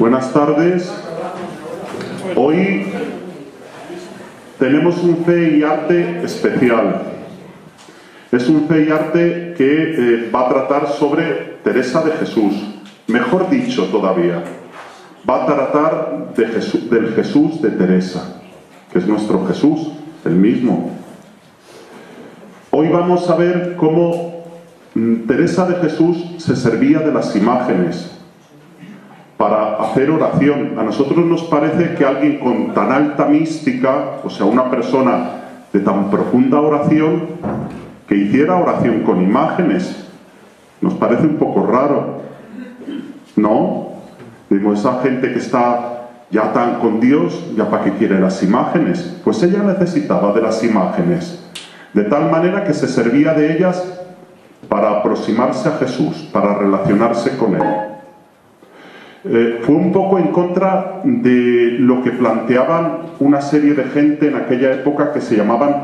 Buenas tardes. Hoy tenemos un Fe y Arte especial. Es un Fe y Arte que va a tratar sobre Teresa de Jesús. Mejor dicho todavía, va a tratar del Jesús de Teresa, que es nuestro Jesús, el mismo. Hoy vamos a ver cómo Teresa de Jesús se servía de las imágenes para hacer oración. A nosotros nos parece que alguien con tan alta mística, o sea, una persona de tan profunda oración, que hiciera oración con imágenes, nos parece un poco raro, ¿no? Digo, esa gente que está ya tan con Dios, ¿ya para qué quiere las imágenes? Pues ella necesitaba de las imágenes, de tal manera que se servía de ellas para aproximarse a Jesús, para relacionarse con Él. Fue un poco en contra de lo que planteaban una serie de gente en aquella época que se llamaban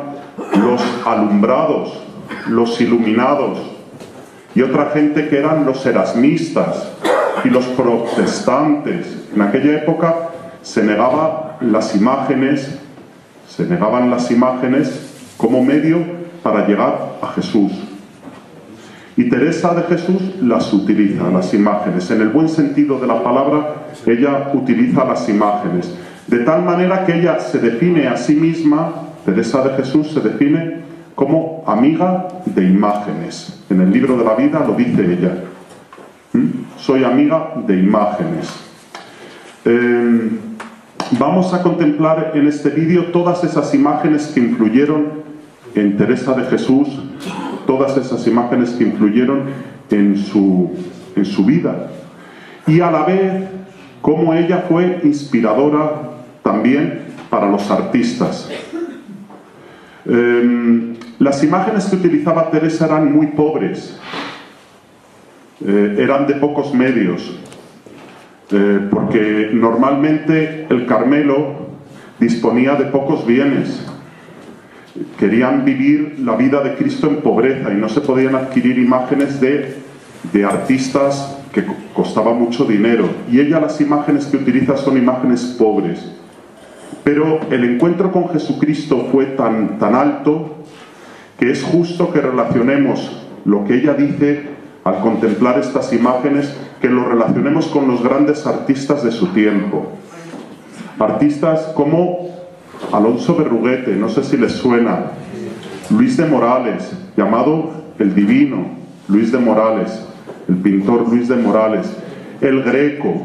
los alumbrados, los iluminados, y otra gente que eran los erasmistas y los protestantes. En aquella época se negaban las imágenes como medio para llegar a Jesús. Y Teresa de Jesús las utiliza, las imágenes. En el buen sentido de la palabra, ella utiliza las imágenes. De tal manera que ella se define a sí misma, Teresa de Jesús se define como amiga de imágenes. En el libro de la vida lo dice ella. Soy amiga de imágenes. Vamos a contemplar en este vídeo todas esas imágenes que influyeron en Teresa de Jesús, todas esas imágenes que influyeron en su vida, y a la vez cómo ella fue inspiradora también para los artistas. Las imágenes que utilizaba Teresa eran muy pobres, eran de pocos medios, porque normalmente el Carmelo disponía de pocos bienes. Querían vivir la vida de Cristo en pobreza y no se podían adquirir imágenes de artistas que costaba mucho dinero. Y ella, las imágenes que utiliza son imágenes pobres. Pero el encuentro con Jesucristo fue tan alto que es justo que relacionemos lo que ella dice al contemplar estas imágenes, que lo relacionemos con los grandes artistas de su tiempo. Artistas como Alonso Berruguete, no sé si les suena, Luis de Morales, llamado el Divino, Luis de Morales, el pintor Luis de Morales, el Greco,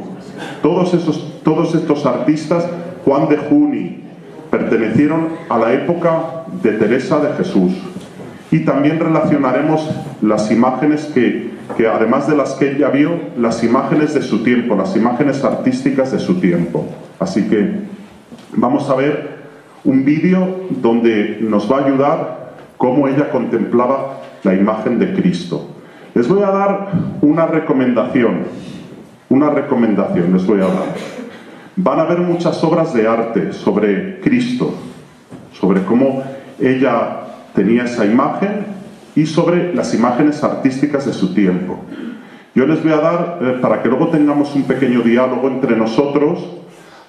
todos estos artistas, Juan de Juni, pertenecieron a la época de Teresa de Jesús. Y también relacionaremos las imágenes que además de las que ella vio, las imágenes de su tiempo, las imágenes artísticas de su tiempo. Así que vamos a ver un vídeo donde nos va a ayudar cómo ella contemplaba la imagen de Cristo. Les voy a dar una recomendación les voy a dar. Van a haber muchas obras de arte sobre Cristo, sobre cómo ella tenía esa imagen y sobre las imágenes artísticas de su tiempo. Yo les voy a dar, para que luego tengamos un pequeño diálogo entre nosotros,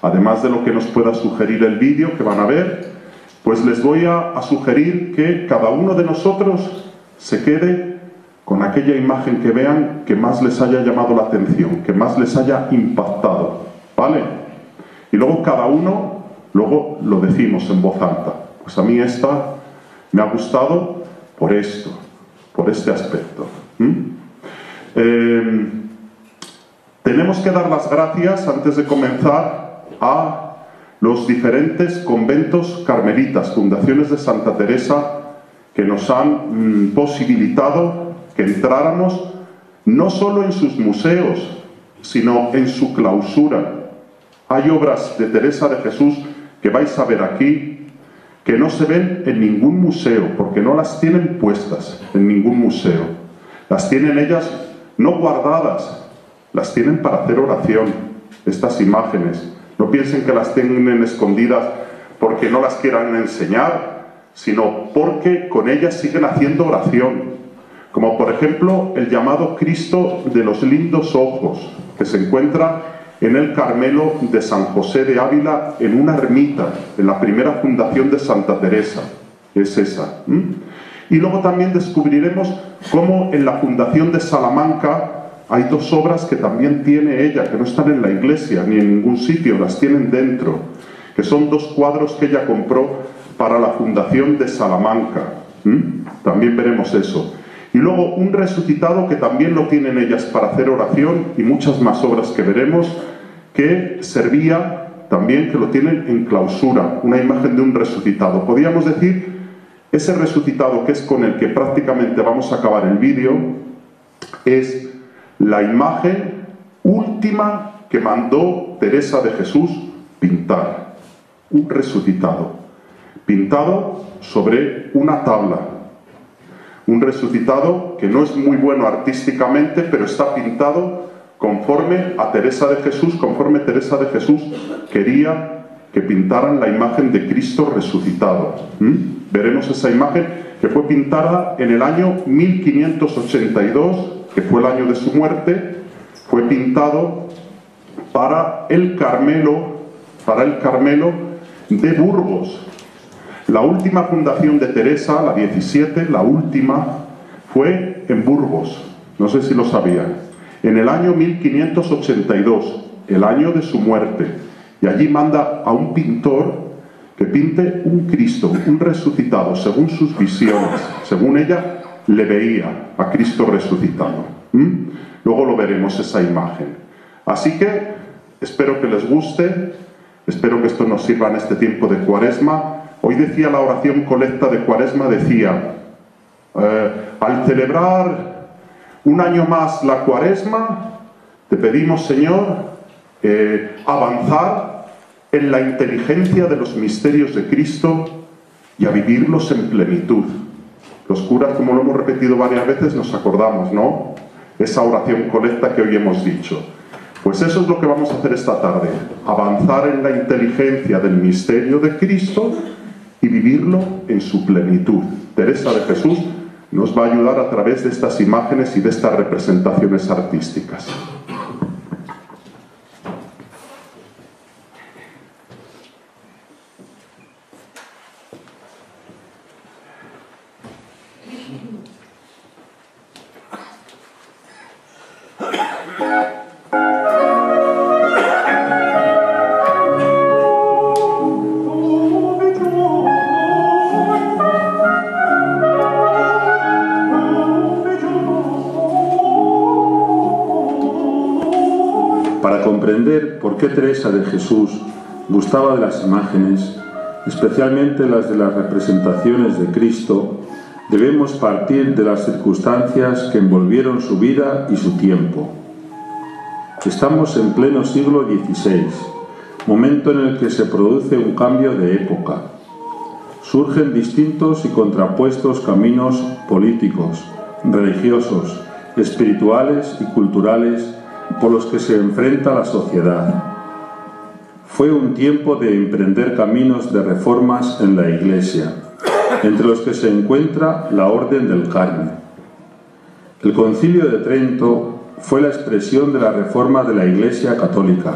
además de lo que nos pueda sugerir el vídeo que van a ver, pues les voy a sugerir que cada uno de nosotros se quede con aquella imagen que vean que más les haya llamado la atención, que más les haya impactado, ¿vale? Y luego cada uno, luego lo decimos en voz alta. Pues a mí esta me ha gustado por esto, por este aspecto. Tenemos que dar las gracias, antes de comenzar, a los diferentes conventos carmelitas, fundaciones de Santa Teresa, que nos han posibilitado que entráramos no solo en sus museos, sino en su clausura. Hay obras de Teresa de Jesús que vais a ver aquí, que no se ven en ningún museo, porque no las tienen puestas en ningún museo. Las tienen ellas no guardadas, las tienen para hacer oración, estas imágenes. No piensen que las tienen escondidas porque no las quieran enseñar, sino porque con ellas siguen haciendo oración. Como por ejemplo el llamado Cristo de los lindos ojos, que se encuentra en el Carmelo de San José de Ávila, en una ermita, en la primera fundación de Santa Teresa. Es esa. Y luego también descubriremos cómo en la fundación de Salamanca hay dos obras que también tiene ella, que no están en la iglesia ni en ningún sitio, las tienen dentro, que son dos cuadros que ella compró para la fundación de Salamanca. También veremos eso. Y luego un resucitado que también lo tienen ellas para hacer oración, y muchas más obras que veremos, que servía también, que lo tienen en clausura, una imagen de un resucitado. Podríamos decir, ese resucitado, que es con el que prácticamente vamos a acabar el vídeo, es la imagen última que mandó Teresa de Jesús pintar. Un resucitado, pintado sobre una tabla. Un resucitado que no es muy bueno artísticamente, pero está pintado conforme a Teresa de Jesús, conforme Teresa de Jesús quería que pintaran la imagen de Cristo resucitado. Veremos esa imagen que fue pintada en el año 1582, que fue el año de su muerte. Fue pintado para el Carmelo de Burgos. La última fundación de Teresa, la 17, la última, fue en Burgos. No sé si lo sabían. En el año 1582, el año de su muerte. Y allí manda a un pintor que pinte un Cristo, un resucitado, según sus visiones. Según ella, le veía a Cristo resucitado. Luego lo veremos, esa imagen. Así que espero que les guste, espero que esto nos sirva en este tiempo de Cuaresma. Hoy decía la oración colecta de Cuaresma, decía, al celebrar un año más la Cuaresma, te pedimos, Señor, avanzar en la inteligencia de los misterios de Cristo y a vivirlos en plenitud. Los curas, como lo hemos repetido varias veces, nos acordamos, ¿no? Esa oración colecta que hoy hemos dicho. Pues eso es lo que vamos a hacer esta tarde, avanzar en la inteligencia del misterio de Cristo y vivirlo en su plenitud. Teresa de Jesús nos va a ayudar a través de estas imágenes y de estas representaciones artísticas. Para comprender por qué Teresa de Jesús gustaba de las imágenes, especialmente las de las representaciones de Cristo, debemos partir de las circunstancias que envolvieron su vida y su tiempo. Estamos en pleno siglo XVI, momento en el que se produce un cambio de época. Surgen distintos y contrapuestos caminos políticos, religiosos, espirituales y culturales por los que se enfrenta la sociedad. Fue un tiempo de emprender caminos de reformas en la Iglesia, entre los que se encuentra la Orden del Carmen. El Concilio de Trento fue la expresión de la reforma de la Iglesia católica,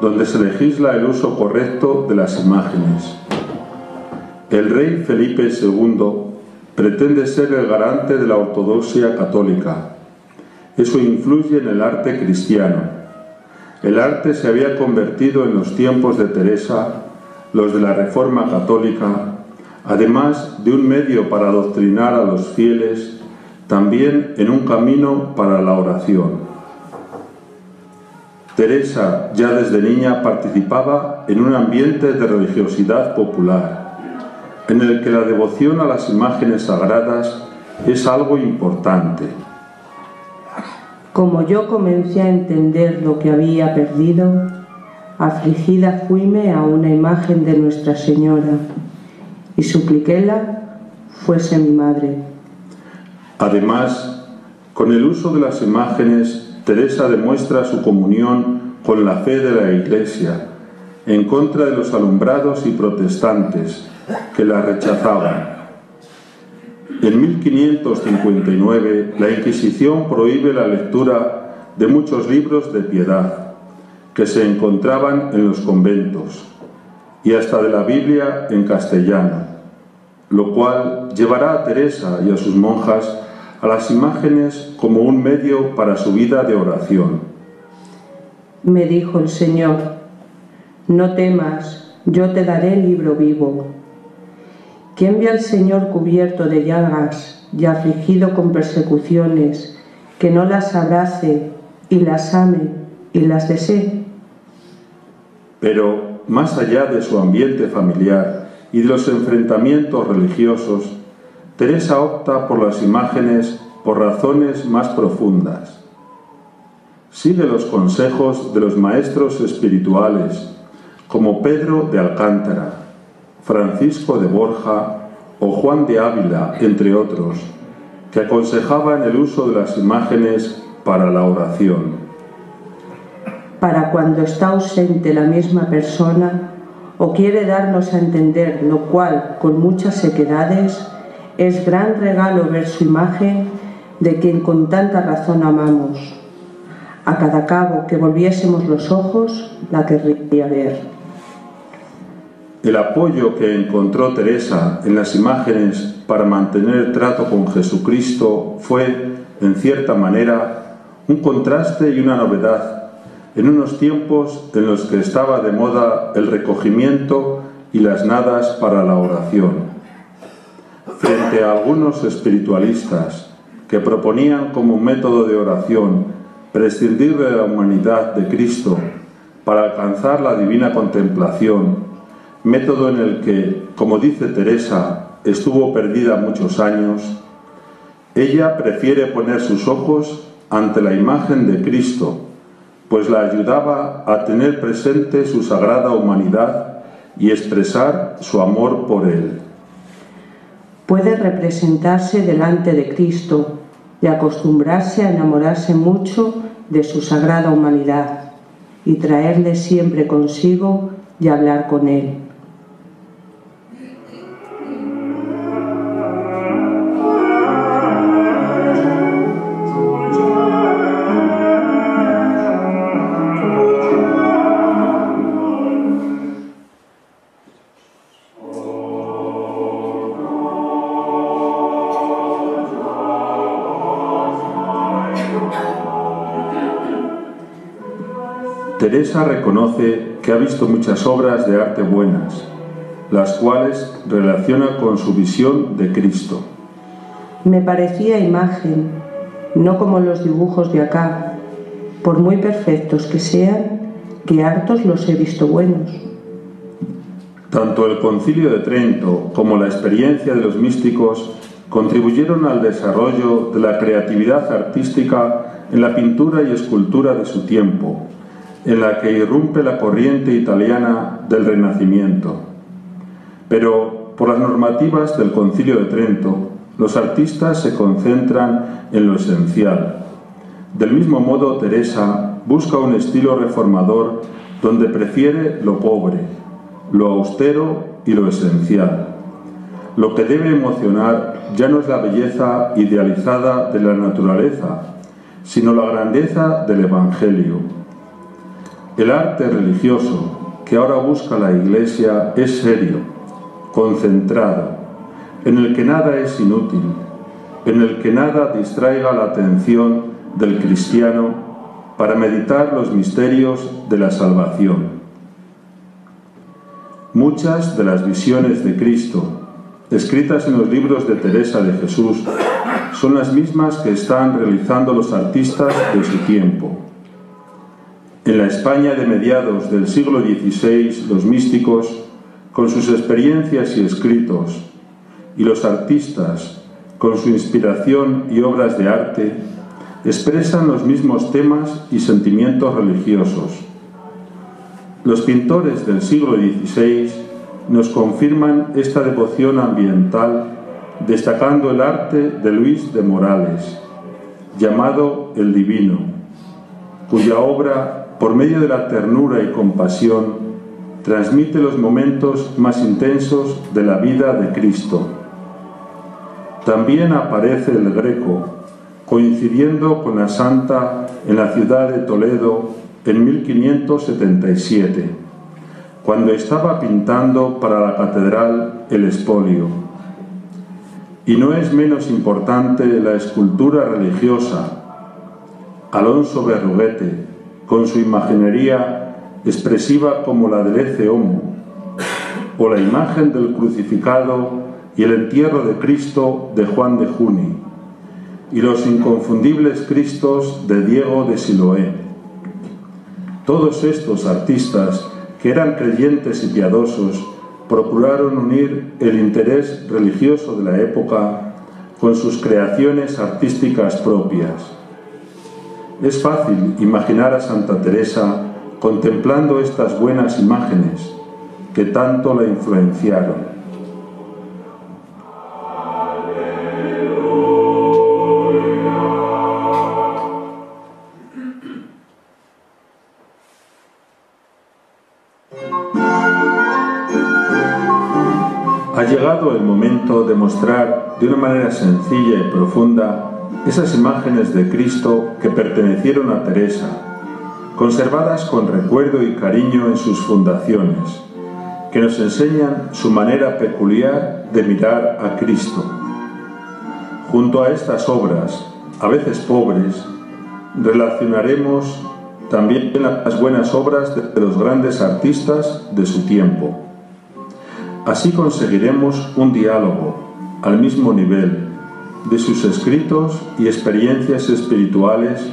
donde se legisla el uso correcto de las imágenes. El rey Felipe II pretende ser el garante de la ortodoxia católica. Eso influye en el arte cristiano. El arte se había convertido en los tiempos de Teresa, los de la Reforma Católica, además de un medio para adoctrinar a los fieles, también en un camino para la oración. Teresa ya desde niña participaba en un ambiente de religiosidad popular, en el que la devoción a las imágenes sagradas es algo importante. Como yo comencé a entender lo que había perdido, afligida fuime a una imagen de Nuestra Señora y supliquéla fuese mi madre. Además, con el uso de las imágenes, Teresa demuestra su comunión con la fe de la Iglesia, en contra de los alumbrados y protestantes que la rechazaban. En 1559, la Inquisición prohíbe la lectura de muchos libros de piedad, que se encontraban en los conventos, y hasta de la Biblia en castellano, lo cual llevará a Teresa y a sus monjas a las imágenes como un medio para su vida de oración. Me dijo el Señor: no temas, yo te daré el libro vivo. ¿Quién ve al Señor cubierto de llagas y afligido con persecuciones, que no las abrace y las ame y las desee? Pero, más allá de su ambiente familiar y de los enfrentamientos religiosos, Teresa opta por las imágenes por razones más profundas. Sigue los consejos de los maestros espirituales, como Pedro de Alcántara, Francisco de Borja o Juan de Ávila, entre otros, que aconsejaban el uso de las imágenes para la oración. Para cuando está ausente la misma persona o quiere darnos a entender lo cual con muchas sequedades, es gran regalo ver su imagen de quien con tanta razón amamos. A cada cabo que volviésemos los ojos, la querría ver. El apoyo que encontró Teresa en las imágenes para mantener el trato con Jesucristo fue, en cierta manera, un contraste y una novedad en unos tiempos en los que estaba de moda el recogimiento y las nadas para la oración. Frente a algunos espiritualistas que proponían como método de oración prescindir de la humanidad de Cristo para alcanzar la divina contemplación, método en el que, como dice Teresa, estuvo perdida muchos años, ella prefiere poner sus ojos ante la imagen de Cristo, pues la ayudaba a tener presente su sagrada humanidad y expresar su amor por Él. Puede representarse delante de Cristo y acostumbrarse a enamorarse mucho de su sagrada humanidad y traerle siempre consigo y hablar con Él. Teresa reconoce que ha visto muchas obras de arte buenas, las cuales relaciona con su visión de Cristo. Me parecía imagen, no como los dibujos de acá, por muy perfectos que sean, que hartos los he visto buenos. Tanto el Concilio de Trento como la experiencia de los místicos contribuyeron al desarrollo de la creatividad artística en la pintura y escultura de su tiempo, en la que irrumpe la corriente italiana del Renacimiento. Pero, por las normativas del Concilio de Trento, los artistas se concentran en lo esencial. Del mismo modo, Teresa busca un estilo reformador donde prefiere lo pobre, lo austero y lo esencial. Lo que debe emocionar ya no es la belleza idealizada de la naturaleza, sino la grandeza del Evangelio. El arte religioso que ahora busca la Iglesia es serio, concentrado, en el que nada es inútil, en el que nada distraiga la atención del cristiano para meditar los misterios de la salvación. Muchas de las visiones de Cristo, escritas en los libros de Teresa de Jesús, son las mismas que están realizando los artistas de su tiempo. En la España de mediados del siglo XVI, los místicos, con sus experiencias y escritos, y los artistas, con su inspiración y obras de arte, expresan los mismos temas y sentimientos religiosos. Los pintores del siglo XVI nos confirman esta devoción ambiental, destacando el arte de Luis de Morales, llamado El Divino, cuya obra, por medio de la ternura y compasión, transmite los momentos más intensos de la vida de Cristo. También aparece el Greco, coincidiendo con la santa en la ciudad de Toledo, en 1577, cuando estaba pintando para la catedral el expolio. Y no es menos importante la escultura religiosa. Alonso Berruguete, con su imaginería expresiva como la del Ecce Homo, o la imagen del crucificado y el entierro de Cristo de Juan de Juni, y los inconfundibles Cristos de Diego de Siloé. Todos estos artistas, que eran creyentes y piadosos, procuraron unir el interés religioso de la época con sus creaciones artísticas propias. Es fácil imaginar a Santa Teresa contemplando estas buenas imágenes que tanto la influenciaron. Ha llegado el momento de mostrar de una manera sencilla y profunda esas imágenes de Cristo que pertenecieron a Teresa, conservadas con recuerdo y cariño en sus fundaciones, que nos enseñan su manera peculiar de mirar a Cristo. Junto a estas obras, a veces pobres, relacionaremos también las buenas obras de los grandes artistas de su tiempo. Así conseguiremos un diálogo al mismo nivel de sus escritos y experiencias espirituales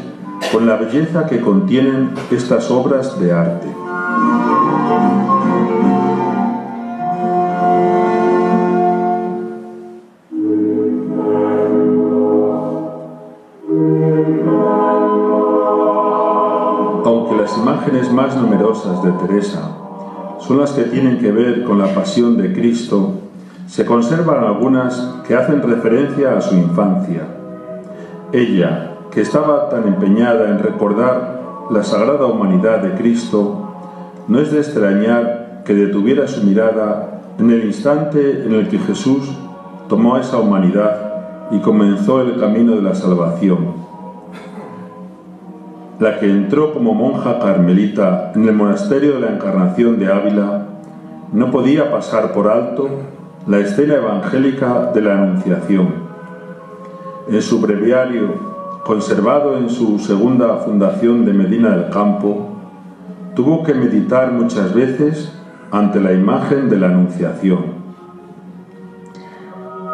con la belleza que contienen estas obras de arte. Aunque las imágenes más numerosas de Teresa son las que tienen que ver con la pasión de Cristo, se conservan algunas que hacen referencia a su infancia. Ella, que estaba tan empeñada en recordar la sagrada humanidad de Cristo, no es de extrañar que detuviera su mirada en el instante en el que Jesús tomó esa humanidad y comenzó el camino de la salvación. La que entró como monja carmelita en el monasterio de la Encarnación de Ávila no podía pasar por alto la escena evangélica de la Anunciación. En su breviario, conservado en su segunda fundación de Medina del Campo, tuvo que meditar muchas veces ante la imagen de la Anunciación.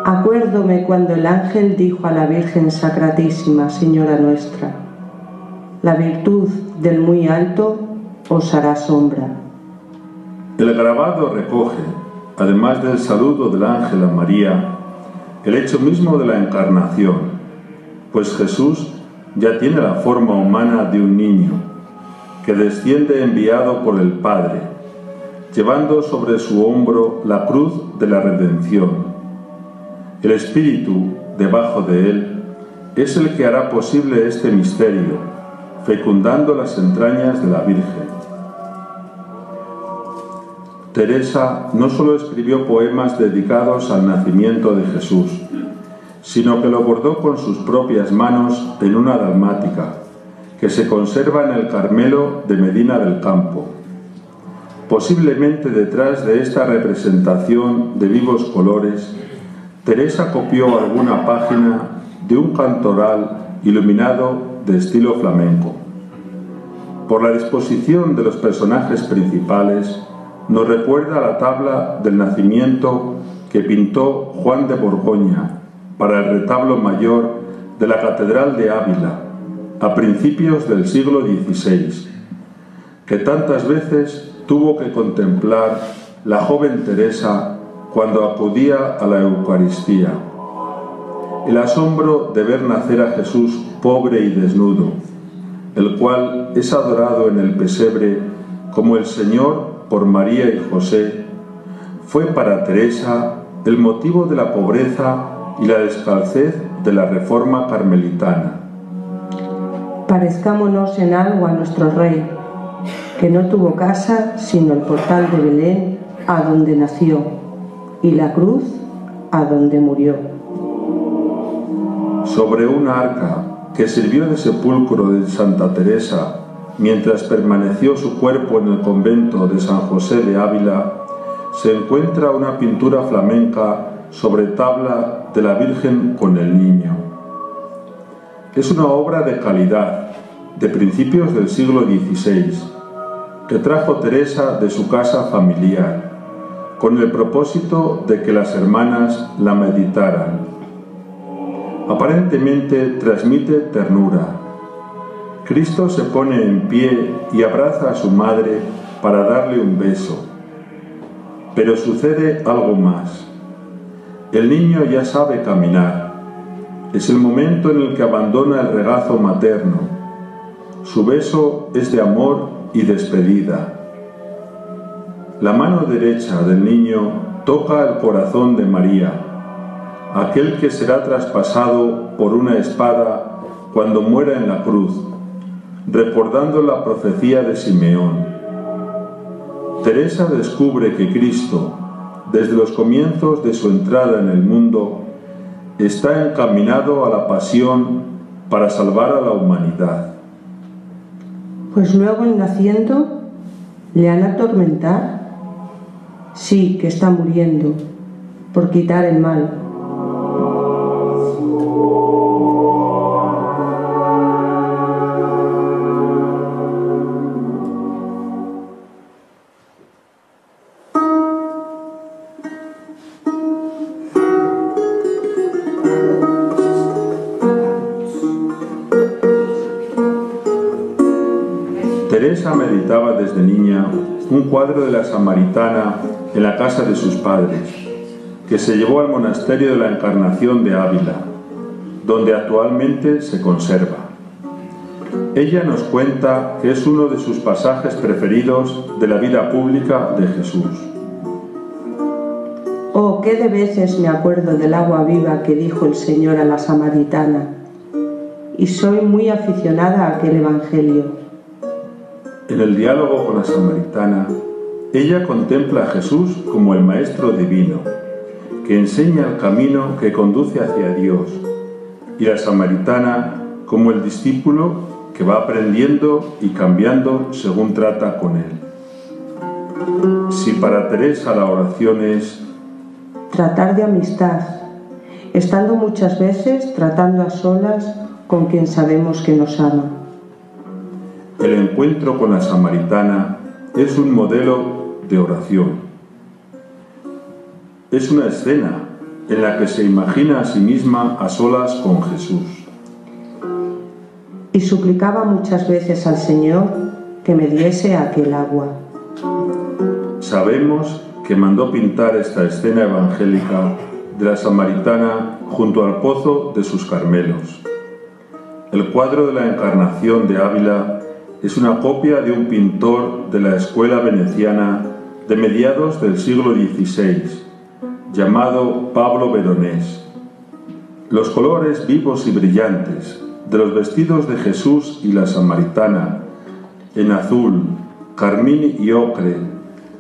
Acuérdome cuando el ángel dijo a la Virgen Sacratísima, Señora nuestra: la virtud del muy alto os hará sombra. El grabado recoge, además del saludo del ángel a María, el hecho mismo de la encarnación, pues Jesús ya tiene la forma humana de un niño, que desciende enviado por el Padre, llevando sobre su hombro la cruz de la redención. El Espíritu, debajo de él, es el que hará posible este misterio, fecundando las entrañas de la Virgen. Teresa no solo escribió poemas dedicados al nacimiento de Jesús, sino que lo bordó con sus propias manos en una dalmática, que se conserva en el Carmelo de Medina del Campo. Posiblemente detrás de esta representación de vivos colores, Teresa copió alguna página de un cantoral iluminado de estilo flamenco. Por la disposición de los personajes principales, nos recuerda la tabla del nacimiento que pintó Juan de Borgoña para el retablo mayor de la Catedral de Ávila a principios del siglo XVI, que tantas veces tuvo que contemplar la joven Teresa cuando acudía a la Eucaristía. El asombro de ver nacer a Jesús pobre y desnudo, el cual es adorado en el pesebre como el Señor por María y José, fue para Teresa el motivo de la pobreza y la descalcez de la reforma carmelitana. Parezcámonos en algo a nuestro Rey, que no tuvo casa sino el portal de Belén, a donde nació, y la cruz, a donde murió. Sobre una arca que sirvió de sepulcro de Santa Teresa mientras permaneció su cuerpo en el convento de San José de Ávila, se encuentra una pintura flamenca sobre tabla de la Virgen con el Niño. Es una obra de calidad, de principios del siglo XVI, que trajo Teresa de su casa familiar, con el propósito de que las hermanas la meditaran. Aparentemente transmite ternura. Cristo se pone en pie y abraza a su madre para darle un beso. Pero sucede algo más. El niño ya sabe caminar. Es el momento en el que abandona el regazo materno. Su beso es de amor y despedida. La mano derecha del niño toca el corazón de María, aquel que será traspasado por una espada cuando muera en la cruz, recordando la profecía de Simeón. Teresa descubre que Cristo, desde los comienzos de su entrada en el mundo, está encaminado a la pasión para salvar a la humanidad. Pues luego, en naciendo, ¿le han atormentar? Sí, que está muriendo, por quitar el mal. Teresa meditaba desde niña un cuadro de la Samaritana en la casa de sus padres, que se llevó al monasterio de la Encarnación de Ávila, donde actualmente se conserva. Ella nos cuenta que es uno de sus pasajes preferidos de la vida pública de Jesús. Oh, qué de veces me acuerdo del agua viva que dijo el Señor a la Samaritana, y soy muy aficionada a aquel evangelio. En el diálogo con la Samaritana, ella contempla a Jesús como el Maestro Divino, que enseña el camino que conduce hacia Dios, y la Samaritana como el discípulo que va aprendiendo y cambiando según trata con él. Si para Teresa la oración es tratar de amistad, estando muchas veces tratando a solas con quien sabemos que nos ama. El encuentro con la Samaritana es un modelo de oración. Es una escena en la que se imagina a sí misma a solas con Jesús. Y suplicaba muchas veces al Señor que me diese aquel agua. Sabemos que mandó pintar esta escena evangélica de la Samaritana junto al pozo de sus Carmelos. El cuadro de la Encarnación de Ávila es una copia de un pintor de la escuela veneciana de mediados del siglo XVI, llamado Pablo Veronés. Los colores vivos y brillantes de los vestidos de Jesús y la Samaritana, en azul, carmín y ocre,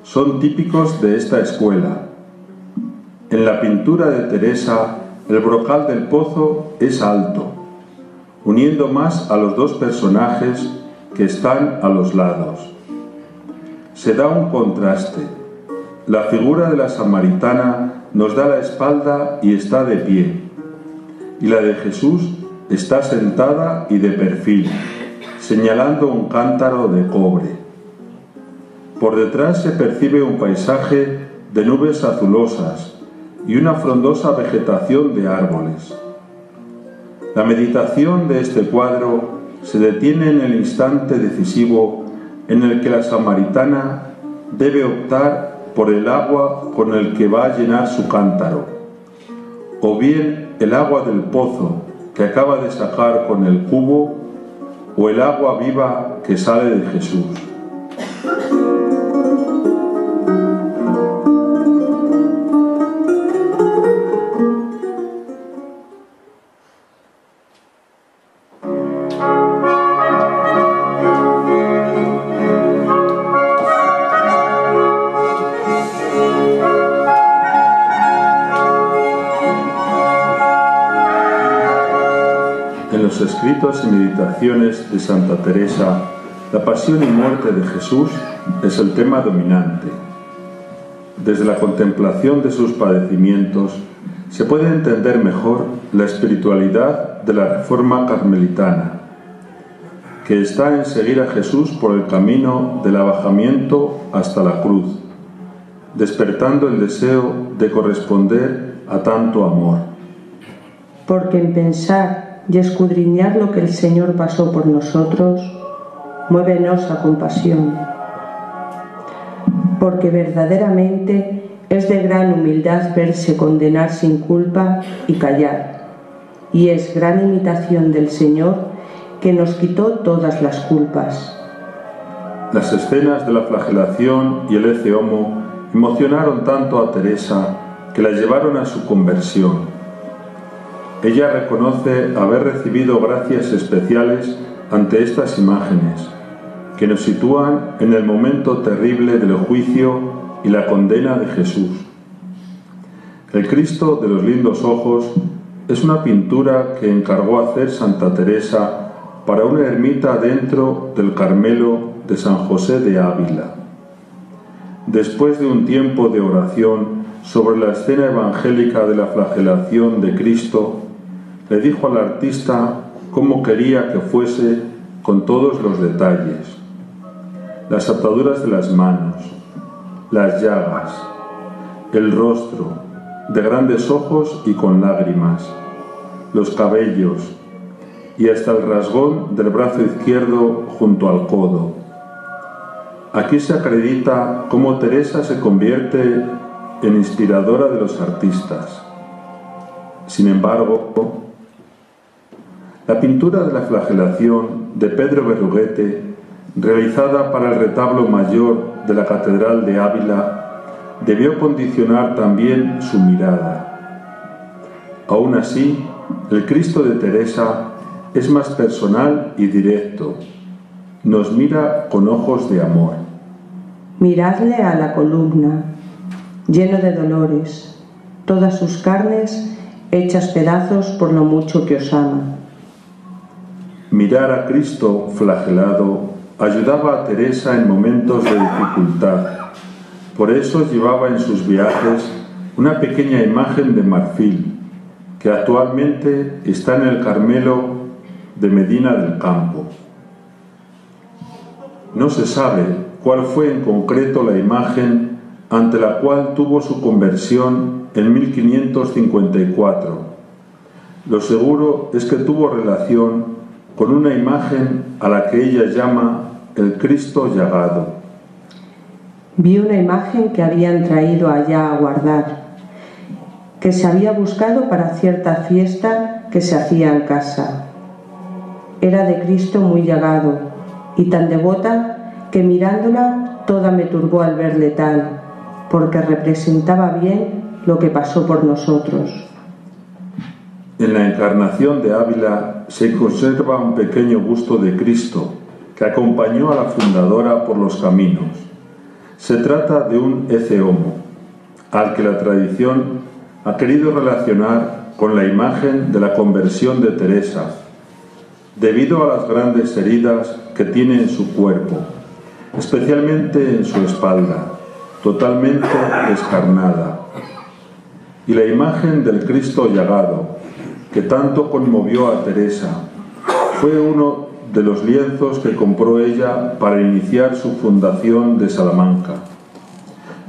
son típicos de esta escuela. En la pintura de Teresa, el brocal del pozo es alto, uniendo más a los dos personajes que están a los lados. Se da un contraste. La figura de la Samaritana nos da la espalda y está de pie, y la de Jesús está sentada y de perfil, señalando un cántaro de cobre. Por detrás se percibe un paisaje de nubes azulosas y una frondosa vegetación de árboles. La meditación de este cuadro se detiene en el instante decisivo en el que la Samaritana debe optar por el agua con el que va a llenar su cántaro, o bien el agua del pozo que acaba de sacar con el cubo, o el agua viva que sale de Jesús. En los escritos y meditaciones de Santa Teresa La pasión y muerte de Jesús es el tema dominante. Desde la contemplación de sus padecimientos se puede entender mejor la espiritualidad de la reforma carmelitana, que está en seguir a Jesús por el camino del abajamiento hasta la cruz, despertando el deseo de corresponder a tanto amor. Porque en pensar y escudriñar lo que el Señor pasó por nosotros, muévenos a compasión. Porque verdaderamente es de gran humildad verse condenar sin culpa y callar, y es gran imitación del Señor que nos quitó todas las culpas. Las escenas de la flagelación y el ecce homo emocionaron tanto a Teresa que la llevaron a su conversión. Ella reconoce haber recibido gracias especiales ante estas imágenes, que nos sitúan en el momento terrible del juicio y la condena de Jesús. El Cristo de los lindos ojos es una pintura que encargó hacer Santa Teresa para una ermita dentro del Carmelo de San José de Ávila. Después de un tiempo de oración sobre la escena evangélica de la flagelación de Cristo, le dijo al artista cómo quería que fuese con todos los detalles: las ataduras de las manos, las llagas, el rostro, de grandes ojos y con lágrimas, los cabellos y hasta el rasgón del brazo izquierdo junto al codo. Aquí se acredita cómo Teresa se convierte en inspiradora de los artistas. Sin embargo, la pintura de la flagelación de Pedro Berruguete, realizada para el retablo mayor de la Catedral de Ávila, debió condicionar también su mirada. Aún así, el Cristo de Teresa es más personal y directo. Nos mira con ojos de amor. Miradle a la columna, lleno de dolores, todas sus carnes hechas pedazos por lo mucho que os ama. Mirar a Cristo flagelado ayudaba a Teresa en momentos de dificultad. Por eso llevaba en sus viajes una pequeña imagen de marfil, que actualmente está en el Carmelo de Medina del Campo. No se sabe cuál fue en concreto la imagen ante la cual tuvo su conversión en 1554. Lo seguro es que tuvo relación con una imagen a la que ella llama el Cristo llagado. Vi una imagen que habían traído allá a guardar, que se había buscado para cierta fiesta que se hacía en casa. Era de Cristo muy llagado y tan devota que mirándola toda me turbó al verle tal, porque representaba bien lo que pasó por nosotros. En la Encarnación de Ávila se conserva un pequeño busto de Cristo que acompañó a la fundadora por los caminos. Se trata de un ecce homo, al que la tradición ha querido relacionar con la imagen de la conversión de Teresa, debido a las grandes heridas que tiene en su cuerpo, especialmente en su espalda, totalmente descarnada. Y la imagen del Cristo llagado, que tanto conmovió a Teresa, fue uno de los lienzos que compró ella para iniciar su fundación de Salamanca.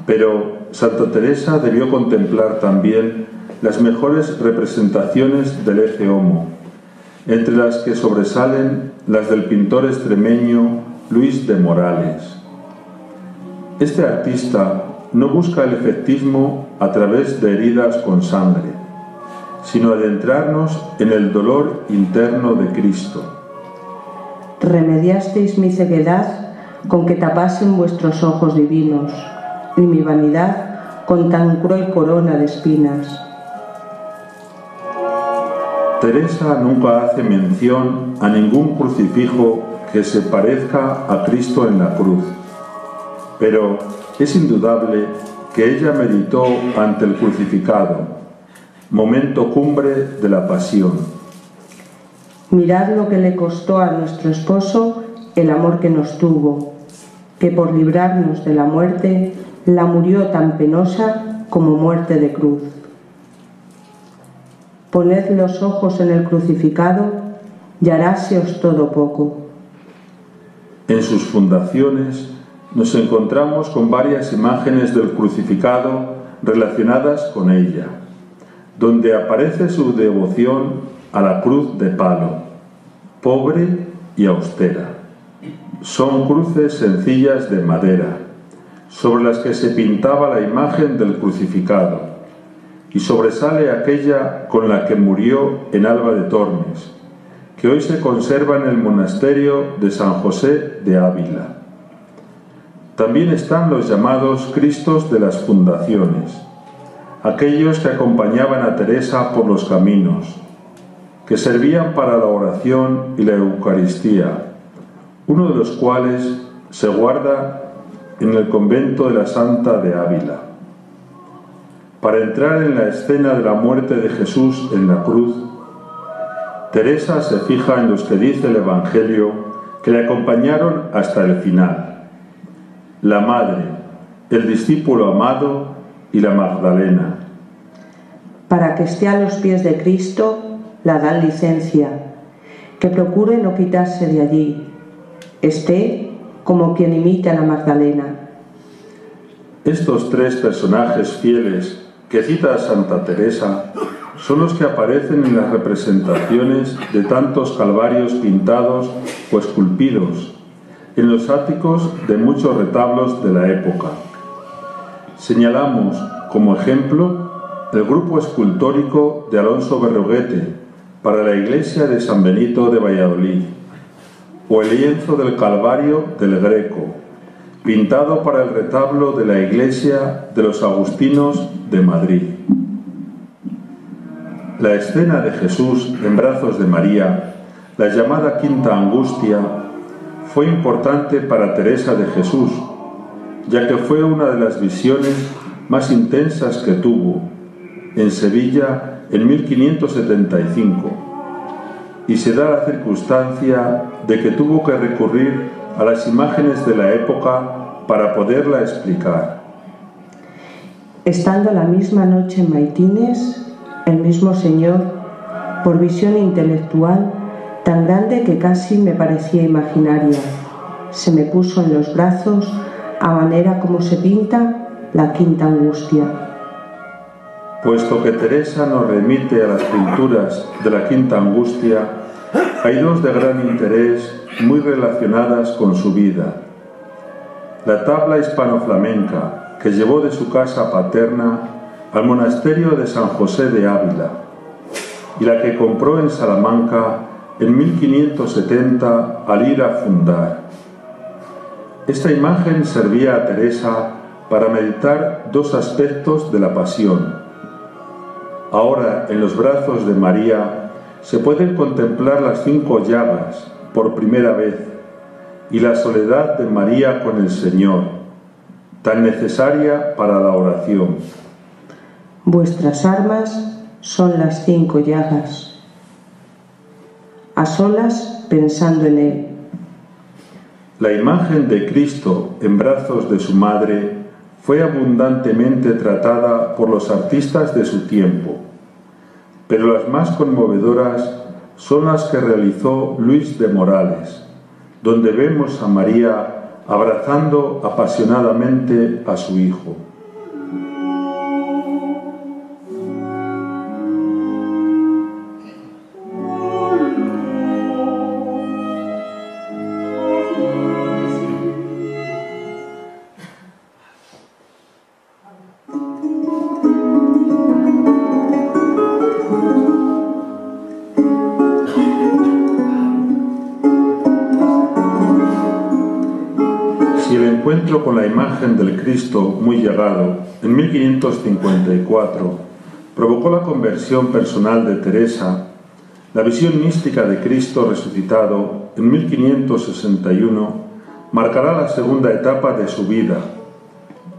Pero Santa Teresa debió contemplar también las mejores representaciones del ecce homo, entre las que sobresalen las del pintor extremeño Luis de Morales. Este artista no busca el efectismo a través de heridas con sangre, sino adentrarnos en el dolor interno de Cristo. Remediasteis mi ceguedad con que tapasen vuestros ojos divinos, y mi vanidad con tan cruel corona de espinas. Teresa nunca hace mención a ningún crucifijo que se parezca a Cristo en la cruz, pero es indudable que ella meditó ante el crucificado, momento cumbre de la pasión. Mirad lo que le costó a nuestro esposo el amor que nos tuvo, que por librarnos de la muerte, la murió tan penosa como muerte de cruz. Poned los ojos en el crucificado y haráseos todo poco. En sus fundaciones nos encontramos con varias imágenes del crucificado relacionadas con ella, donde aparece su devoción a la cruz de palo, pobre y austera. Son cruces sencillas de madera, sobre las que se pintaba la imagen del crucificado, y sobresale aquella con la que murió en Alba de Tormes, que hoy se conserva en el monasterio de San José de Ávila. También están los llamados Cristos de las Fundaciones, aquellos que acompañaban a Teresa por los caminos, que servían para la oración y la Eucaristía, uno de los cuales se guarda en el convento de la Santa de Ávila. Para entrar en la escena de la muerte de Jesús en la cruz, Teresa se fija en los que dice el Evangelio que le acompañaron hasta el final: la madre, el discípulo amado y la Magdalena. Para que esté a los pies de Cristo, la dan licencia, que procure no quitarse de allí, esté como quien imita a la Magdalena. Estos tres personajes fieles que cita Santa Teresa son los que aparecen en las representaciones de tantos calvarios pintados o esculpidos en los áticos de muchos retablos de la época. Señalamos como ejemplo el grupo escultórico de Alonso Berruguete para la iglesia de San Benito de Valladolid, o el lienzo del Calvario del Greco, pintado para el retablo de la iglesia de los Agustinos de Madrid. La escena de Jesús en brazos de María, la llamada Quinta Angustia, fue importante para Teresa de Jesús, ya que fue una de las visiones más intensas que tuvo en Sevilla en 1575, y se da la circunstancia de que tuvo que recurrir a las imágenes de la época para poderla explicar. Estando la misma noche en Maitines, el mismo Señor, por visión intelectual tan grande que casi me parecía imaginaria, se me puso en los brazos a manera como se pinta la Quinta Angustia. Puesto que Teresa nos remite a las pinturas de la Quinta Angustia, hay dos de gran interés muy relacionadas con su vida: la tabla hispano-flamenca que llevó de su casa paterna al monasterio de San José de Ávila, y la que compró en Salamanca en 1570 al ir a fundar. Esta imagen servía a Teresa para meditar dos aspectos de la pasión. Ahora, en los brazos de María, se pueden contemplar las 5 llagas por primera vez y la soledad de María con el Señor, tan necesaria para la oración. Vuestras armas son las 5 llagas. A solas, pensando en Él. La imagen de Cristo en brazos de su madre fue abundantemente tratada por los artistas de su tiempo, pero las más conmovedoras son las que realizó Luis de Morales, donde vemos a María abrazando apasionadamente a su hijo. Con la imagen del Cristo muy llegado en 1554 provocó la conversión personal de Teresa. La visión mística de Cristo resucitado en 1561 marcará la segunda etapa de su vida,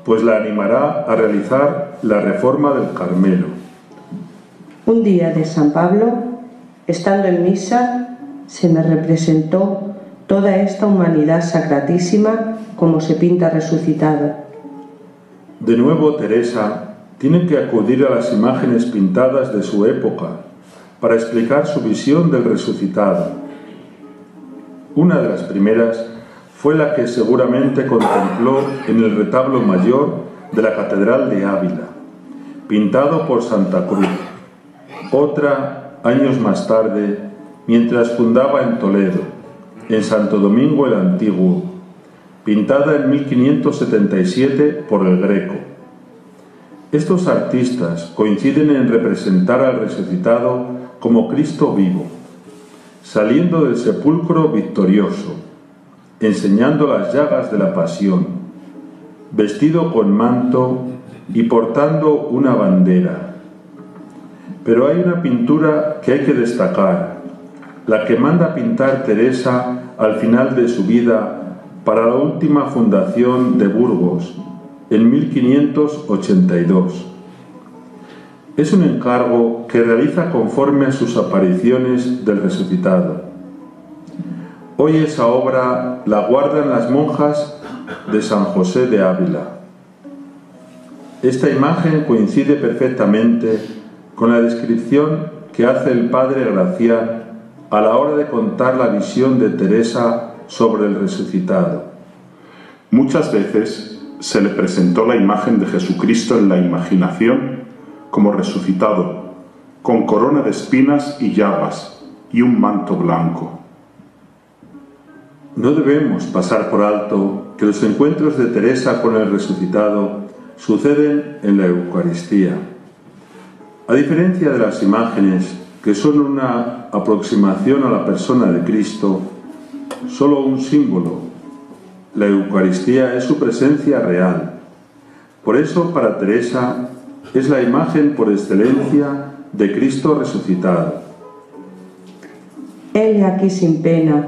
pues la animará a realizar la reforma del Carmelo. Un día de San Pablo, estando en misa, se me representó toda esta humanidad sacratísima como se pinta resucitada. De nuevo, Teresa tiene que acudir a las imágenes pintadas de su época para explicar su visión del resucitado. Una de las primeras fue la que seguramente contempló en el retablo mayor de la Catedral de Ávila, pintado por Santa Cruz. Otra, años más tarde, mientras fundaba en Toledo, en Santo Domingo el Antiguo, pintada en 1577 por el Greco. Estos artistas coinciden en representar al resucitado como Cristo vivo, saliendo del sepulcro victorioso, enseñando las llagas de la pasión, vestido con manto y portando una bandera. Pero hay una pintura que hay que destacar, la que manda pintar Teresa al final de su vida para la última fundación de Burgos, en 1582. Es un encargo que realiza conforme a sus apariciones del resucitado. Hoy esa obra la guardan las monjas de San José de Ávila. Esta imagen coincide perfectamente con la descripción que hace el padre Gracián a la hora de contar la visión de Teresa sobre el resucitado. Muchas veces se le presentó la imagen de Jesucristo en la imaginación como resucitado, con corona de espinas y llagas y un manto blanco. No debemos pasar por alto que los encuentros de Teresa con el resucitado suceden en la Eucaristía. A diferencia de las imágenes, que son una aproximación a la persona de Cristo, solo un símbolo, la Eucaristía es su presencia real. Por eso, para Teresa, es la imagen por excelencia de Cristo resucitado. Él aquí sin pena,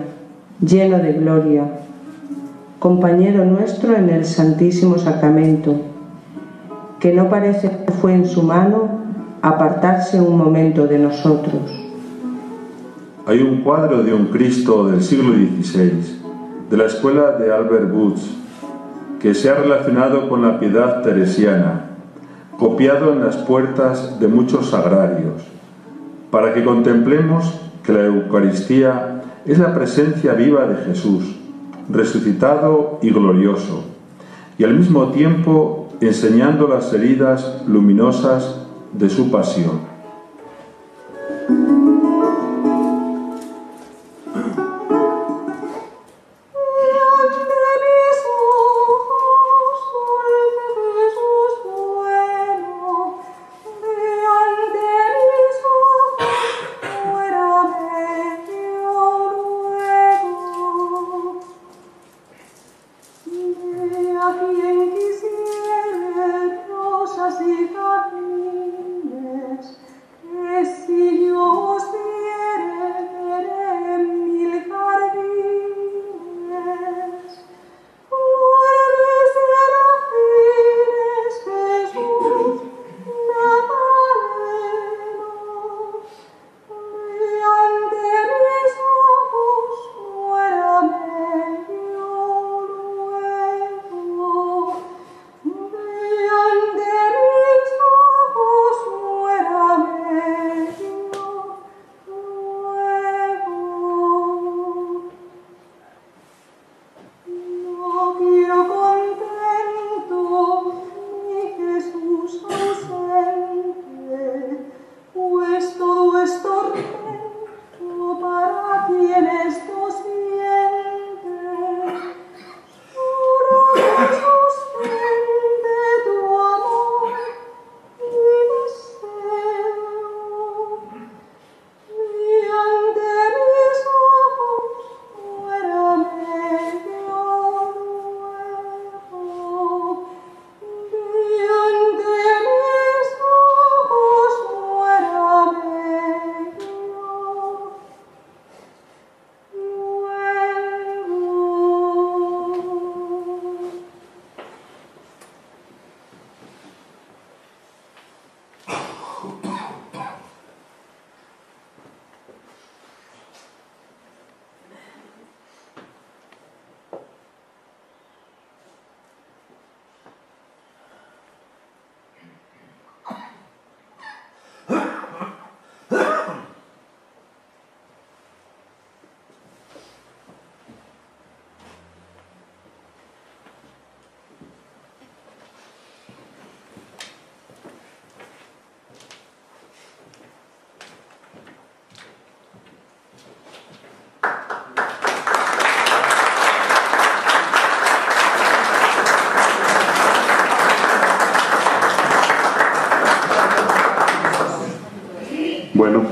lleno de gloria, compañero nuestro en el Santísimo Sacramento, que no parece que fue en su mano apartarse un momento de nosotros. Hay un cuadro de un Cristo del siglo XVI, de la escuela de Albert Woods, que se ha relacionado con la piedad teresiana, copiado en las puertas de muchos sagrarios, para que contemplemos que la Eucaristía es la presencia viva de Jesús, resucitado y glorioso, y al mismo tiempo enseñando las heridas luminosas de su pasión.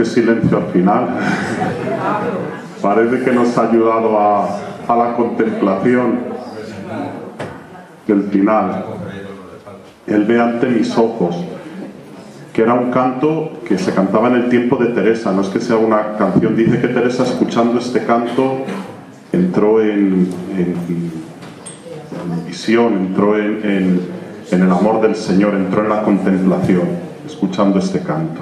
qué silencio al final. Parece que nos ha ayudado a la contemplación del final. Él ve ante mis ojos, que era un canto que se cantaba en el tiempo de Teresa, no es que sea una canción. Dice que Teresa, escuchando este canto, entró en visión, entró en el amor del Señor, entró en la contemplación, escuchando este canto.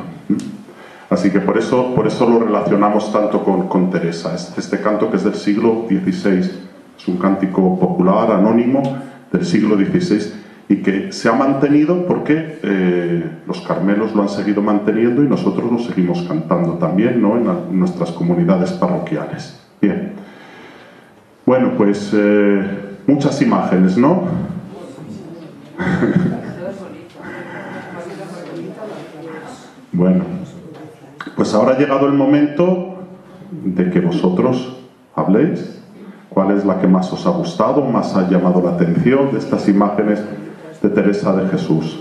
Así que por eso lo relacionamos tanto con Teresa. Este canto, que es del siglo XVI, es un cántico popular, anónimo, del siglo XVI, y que se ha mantenido porque los carmelos lo han seguido manteniendo y nosotros lo seguimos cantando también, ¿no?, en nuestras comunidades parroquiales. Bien. Bueno, pues muchas imágenes, ¿no? Bueno, pues ahora ha llegado el momento de que vosotros habléis. ¿Cuál es la que más os ha gustado, más ha llamado la atención de estas imágenes de Teresa de Jesús?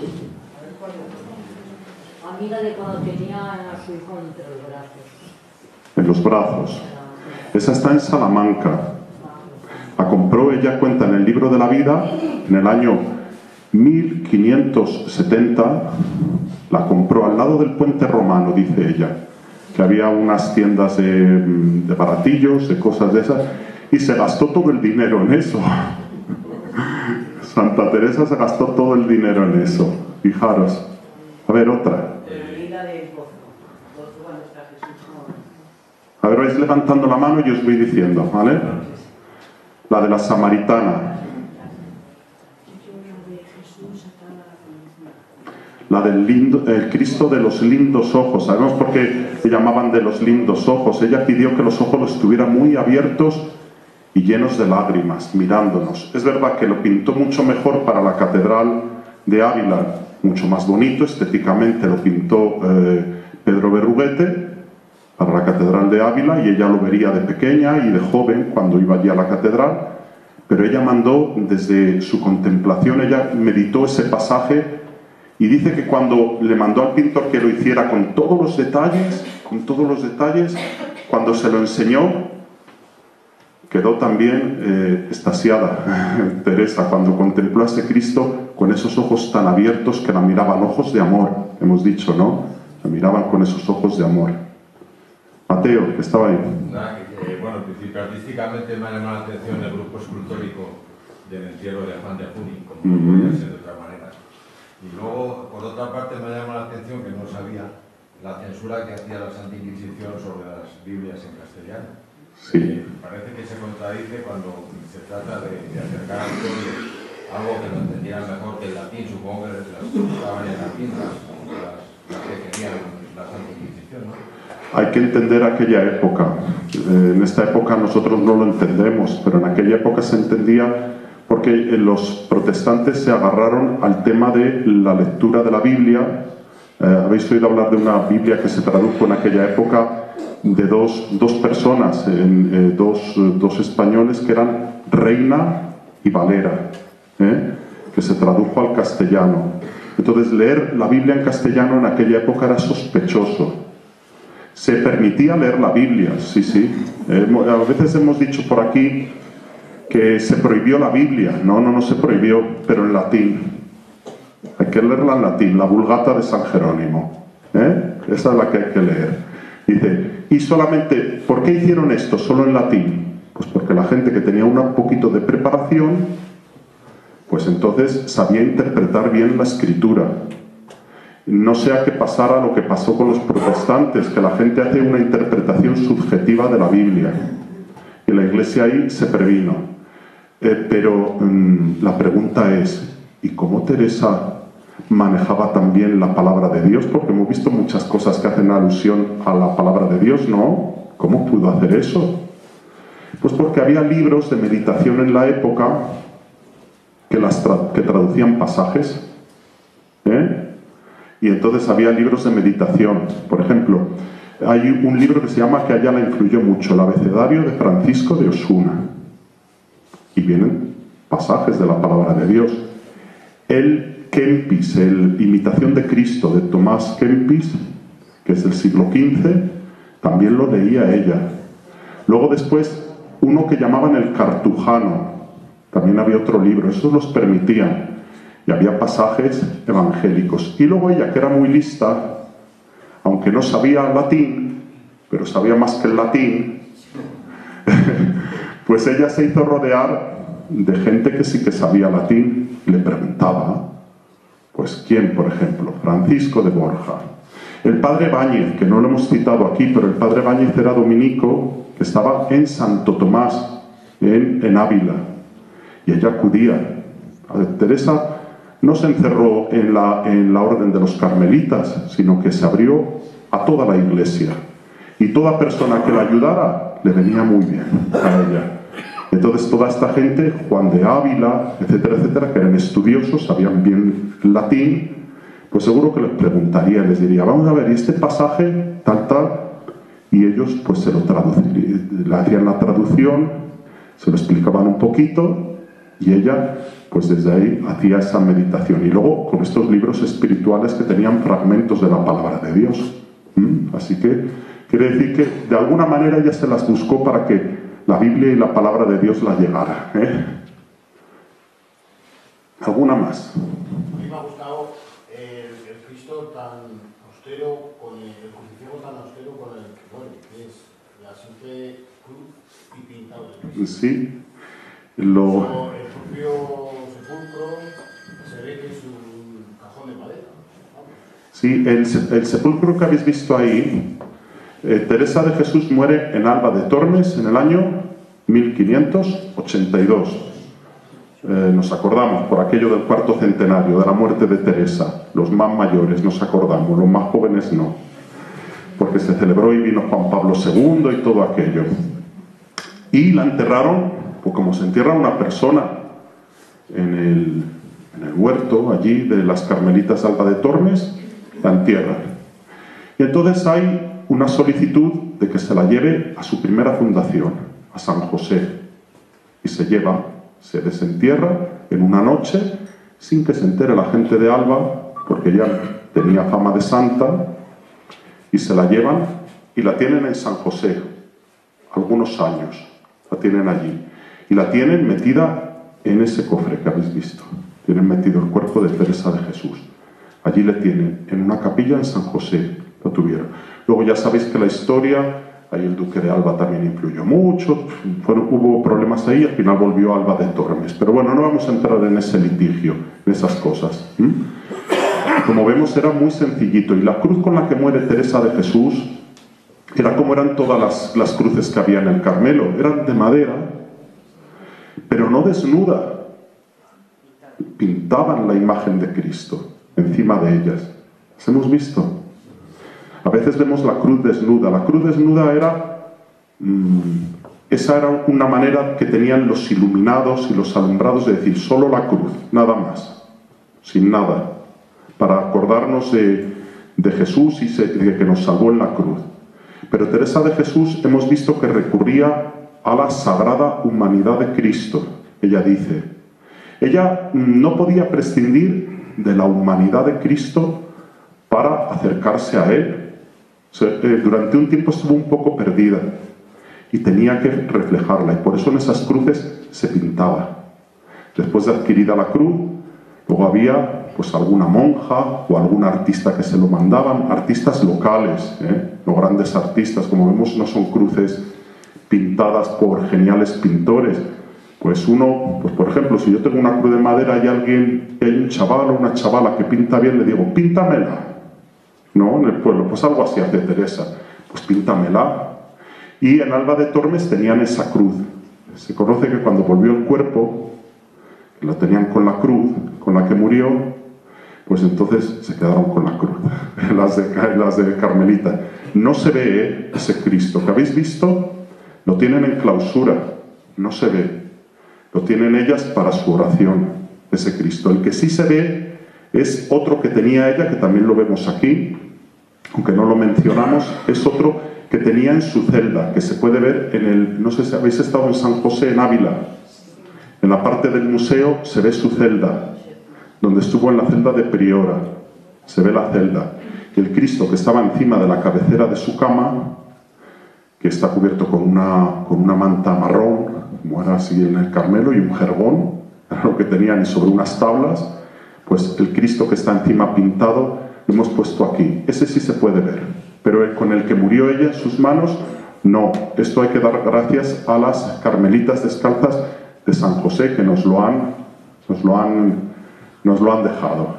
A mí la de cuando tenía a su hijo entre los brazos. En los brazos. Esa está en Salamanca. La compró, ella cuenta en el libro de la vida, en el año 1570, la compró al lado del puente romano, dice ella, que había unas tiendas de baratillos, de cosas de esas, y se gastó todo el dinero en eso. Santa Teresa se gastó todo el dinero en eso. Fijaros. A ver, otra. A ver, vais levantando la mano y os voy diciendo, ¿vale? La de la Samaritana. La del Cristo de los lindos ojos. Sabemos por qué se llamaban de los lindos ojos. Ella pidió que los ojos los estuvieran muy abiertos y llenos de lágrimas, mirándonos. Es verdad que lo pintó mucho mejor para la catedral de Ávila, mucho más bonito estéticamente, lo pintó Pedro Berruguete para la catedral de Ávila, y ella lo vería de pequeña y de joven cuando iba allí a la catedral, pero ella mandó desde su contemplación, ella meditó ese pasaje, y dice que cuando le mandó al pintor que lo hiciera con todos los detalles, cuando se lo enseñó, quedó también extasiada Teresa cuando contempló a ese Cristo con esos ojos tan abiertos que la miraban, ojos de amor, hemos dicho, ¿no? La miraban con esos ojos de amor. Mateo, que estaba ahí. Bueno, artísticamente me ha llamado la atención el grupo escultórico del entierro de Juan de Juni, como podría ser de otra manera. Y luego, por otra parte, me ha llamado la atención, que no sabía, la censura que hacía la Santa Inquisición sobre las Biblias en castellano. Sí. Parece que se contradice cuando se trata de acercar al pueblo algo que lo entendieran mejor que el latín. Supongo que las estaban en latín las que querían la Santa Inquisición, ¿no? Hay que entender aquella época. En esta época nosotros no lo entendemos, pero en aquella época se entendía porque los protestantes se agarraron al tema de la lectura de la Biblia. Habéis oído hablar de una Biblia que se tradujo en aquella época de dos personas, dos españoles, que eran Reina y Valera, que se tradujo al castellano. Entonces leer la Biblia en castellano en aquella época era sospechoso. Se permitía leer la Biblia, sí. A veces hemos dicho por aquí que se prohibió la Biblia. No se prohibió, pero en latín. Hay que leerla en latín, la Vulgata de San Jerónimo. Esa es la que hay que leer. Dice, y solamente, ¿por qué hicieron esto solo en latín? Pues porque la gente que tenía un poquito de preparación, pues entonces sabía interpretar bien la escritura. No sea que pasara lo que pasó con los protestantes, que la gente hace una interpretación subjetiva de la Biblia. Y la Iglesia ahí se previno. Pero la pregunta es, ¿y cómo Teresa manejaba también la palabra de Dios? Porque hemos visto muchas cosas que hacen alusión a la palabra de Dios, ¿no? ¿Cómo pudo hacer eso? Pues porque había libros de meditación en la época que traducían pasajes, y entonces había libros de meditación. Por ejemplo, hay un libro que se llama, que a ella la influyó mucho, el Abecedario de Francisco de Osuna, y vienen pasajes de la palabra de Dios. El Kempis, el Imitación de Cristo de Tomás Kempis, que es del siglo XV, también lo leía ella. Luego después, uno que llamaban el Cartujano, también había otro libro, esos los permitían, y había pasajes evangélicos. Y luego ella, que era muy lista, aunque no sabía latín, pero sabía más que el latín, pues ella se hizo rodear de gente que sí que sabía latín, y le preguntaba, pues ¿quién, por ejemplo? Francisco de Borja. El padre Báñez, que no lo hemos citado aquí, pero el padre Báñez era dominico, que estaba en Santo Tomás, en Ávila, y ella acudía. Teresa no se encerró en la orden de los carmelitas, sino que se abrió a toda la iglesia, y toda persona que la ayudara le venía muy bien a ella. Entonces toda esta gente, Juan de Ávila, etcétera, etcétera, que eran estudiosos, sabían bien latín, pues seguro que les preguntaría, les diría, vamos a ver, ¿y este pasaje tal, tal? Y ellos pues se lo traducirían, le hacían la traducción, se lo explicaban un poquito, y ella pues desde ahí hacía esa meditación. Y luego con estos libros espirituales que tenían fragmentos de la palabra de Dios. Así que quiere decir que de alguna manera ella se las buscó para que la Biblia y la palabra de Dios la llegara. ¿Alguna más? A mí me ha gustado el Cristo tan austero, con el crucifijo tan austero con el que muere, que es la simple cruz y pintado de Cristo. Sí. El propio sepulcro se ve que es un cajón de madera. Sí, el sepulcro que habéis visto ahí, Teresa de Jesús muere en Alba de Tormes en el año 1582. Nos acordamos por aquello del cuarto centenario de la muerte de Teresa. Los más mayores nos acordamos, los más jóvenes no, porque se celebró y vino Juan Pablo II y todo aquello. Y la enterraron, pues como se entierra una persona en el huerto allí de las Carmelitas de Alba de Tormes, la entierran. Y entonces hay una solicitud de que se la lleve a su primera fundación, a San José, y se lleva, se desentierra en una noche sin que se entere la gente de Alba, porque ya tenía fama de santa, y se la llevan y la tienen en San José algunos años, la tienen allí, y la tienen metida en ese cofre que habéis visto. Tienen metido el cuerpo de Teresa de Jesús, allí le tienen en una capilla en San José, lo tuvieron. Luego ya sabéis que la historia, ahí el duque de Alba también influyó mucho, hubo problemas ahí, al final volvió Alba de Tormes. Pero bueno, no vamos a entrar en ese litigio, en esas cosas. Como vemos, era muy sencillito, y la cruz con la que muere Teresa de Jesús era como eran todas las cruces que había en el Carmelo, eran de madera, pero no desnuda, pintaban la imagen de Cristo encima de ellas. ¿Las hemos visto? A veces vemos la cruz desnuda. La cruz desnuda esa era una manera que tenían los iluminados y los alumbrados de decir solo la cruz, nada más, sin nada, para acordarnos de Jesús y de que nos salvó en la cruz. Pero Teresa de Jesús hemos visto que recurría a la sagrada humanidad de Cristo. Ella dice, ella no podía prescindir de la humanidad de Cristo para acercarse a Él. Durante un tiempo estuvo un poco perdida y tenía que reflejarla, y por eso en esas cruces se pintaba. Después de adquirida la cruz, luego había pues alguna monja o algún artista que se lo mandaban, artistas locales, no grandes artistas, como vemos no son cruces pintadas por geniales pintores. Pues uno, pues por ejemplo, si yo tengo una cruz de madera y hay un chaval o una chavala que pinta bien, le digo, píntamela. ¿No? En el pueblo, pues algo así hace Teresa, pues píntamela. Y en Alba de Tormes tenían esa cruz. Se conoce que cuando volvió el cuerpo, la tenían con la cruz, con la que murió, pues entonces se quedaron con la cruz, las de Carmelita. No se ve ese Cristo que habéis visto, lo tienen en clausura, no se ve, lo tienen ellas para su oración, ese Cristo. El que sí se ve es otro que tenía ella, que también lo vemos aquí, aunque no lo mencionamos, es otro que tenía en su celda, que se puede ver no sé si habéis estado en San José, en Ávila, en la parte del museo se ve su celda, donde estuvo en la celda de priora, se ve la celda. y el Cristo que estaba encima de la cabecera de su cama, que está cubierto con una manta marrón, como era así en el Carmelo, y un jergón, era lo que tenían, y sobre unas tablas, pues el Cristo que está encima pintado, lo hemos puesto aquí. Ese sí se puede ver, pero con el que murió ella en sus manos, no. Esto hay que dar gracias a las carmelitas descalzas de San José, que nos lo han dejado.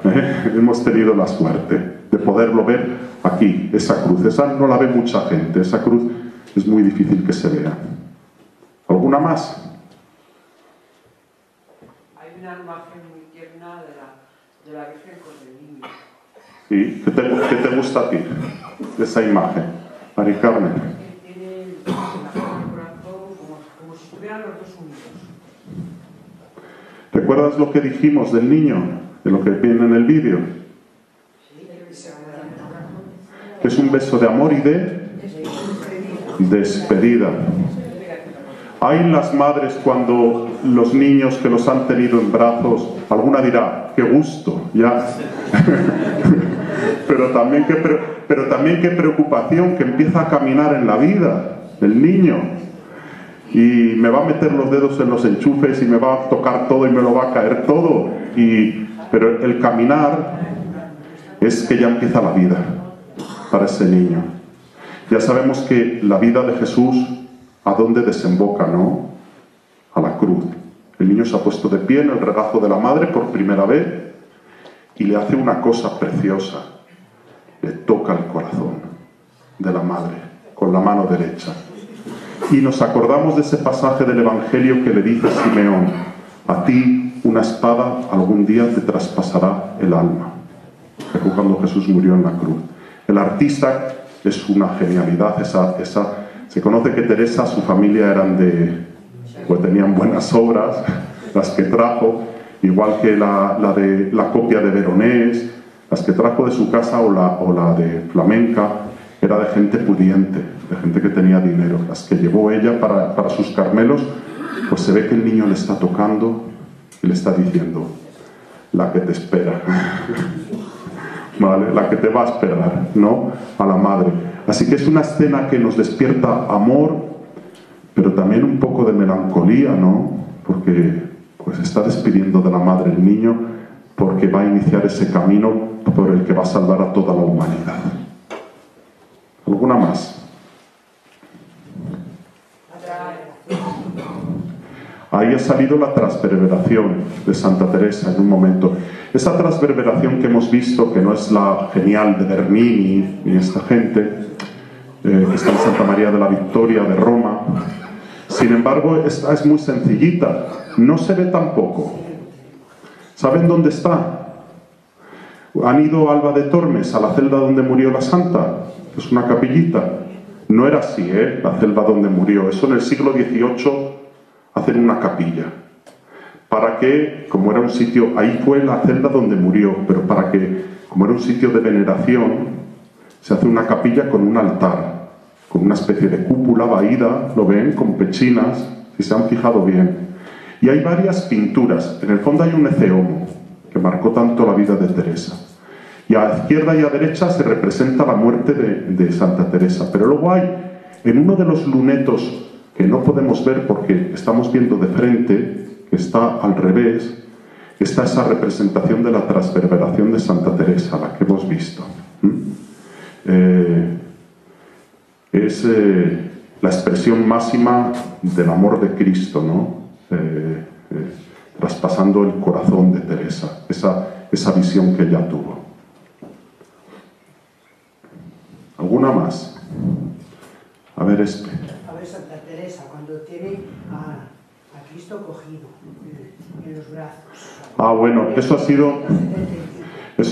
Hemos tenido la suerte de poderlo ver aquí, esa cruz. Esa no la ve mucha gente, esa cruz es muy difícil que se vea. ¿Alguna más? Hay una imagen muy tierna de la Virgen con el niño. Sí, ¿qué te gusta a ti de esa imagen, Mari Carmen? Tiene el corazón como si estuvieran los dos unidos. ¿Recuerdas lo que dijimos del niño, de lo que viene en el vídeo? Que es un beso de amor y de despedida. Hay las madres cuando los niños que los han tenido en brazos, alguna dirá, qué gusto, ya. pero también qué preocupación, que empieza a caminar en la vida el niño. Y me va a meter los dedos en los enchufes y me va a tocar todo y me lo va a caer todo. Pero el caminar es que ya empieza la vida para ese niño. Ya sabemos que la vida de Jesús, ¿a dónde desemboca, no? A la cruz. El niño se ha puesto de pie en el regazo de la madre por primera vez y le hace una cosa preciosa. Le toca el corazón de la madre con la mano derecha. Y nos acordamos de ese pasaje del Evangelio que le dice Simeón: a ti una espada algún día te traspasará el alma. Que fue cuando Jesús murió en la cruz. El artista es una genialidad. Se conoce que Teresa, su familia pues tenían buenas obras, las que trajo, igual que la copia de Veronés, las que trajo de su casa o la de flamenca, era de gente pudiente, de gente que tenía dinero. Las que llevó ella para sus Carmelos, pues se ve que el niño le está tocando y le está diciendo: la que te espera, ¿vale? La que te va a esperar, ¿no? A la madre. Así que es una escena que nos despierta amor, pero también un poco de melancolía, ¿no? Porque pues está despidiendo de la madre el niño, porque va a iniciar ese camino por el que va a salvar a toda la humanidad. ¿Alguna más? Ahí ha salido la transverberación de Santa Teresa en un momento. Esa transverberación que hemos visto, que no es la genial de Bernini ni esta gente, que está en Santa María de la Victoria de Roma. Sin embargo, esta es muy sencillita, no se ve tampoco. ¿Saben dónde está? ¿Han ido a Alba de Tormes, a la celda donde murió la santa? Es una capillita. No era así, la celda donde murió. Eso en el siglo XVIII hacen una capilla. Para que, como era un sitio, ahí fue la celda donde murió, pero para que, como era un sitio de veneración, se hace una capilla con un altar, con una especie de cúpula vaída, lo ven, con pechinas, si se han fijado bien. Y hay varias pinturas. En el fondo hay un Ecce Homo, que marcó tanto la vida de Teresa. Y a izquierda y a derecha se representa la muerte de Santa Teresa. Pero luego hay, en uno de los lunetos que no podemos ver porque estamos viendo de frente, que está al revés, está esa representación de la transverberación de Santa Teresa, la que hemos visto. Es la expresión máxima del amor de Cristo, ¿no? Traspasando el corazón de Teresa, esa visión que ella tuvo. ¿Alguna más? A ver, A ver, Santa Teresa, cuando tiene a Cristo cogido en los brazos. Bueno, eso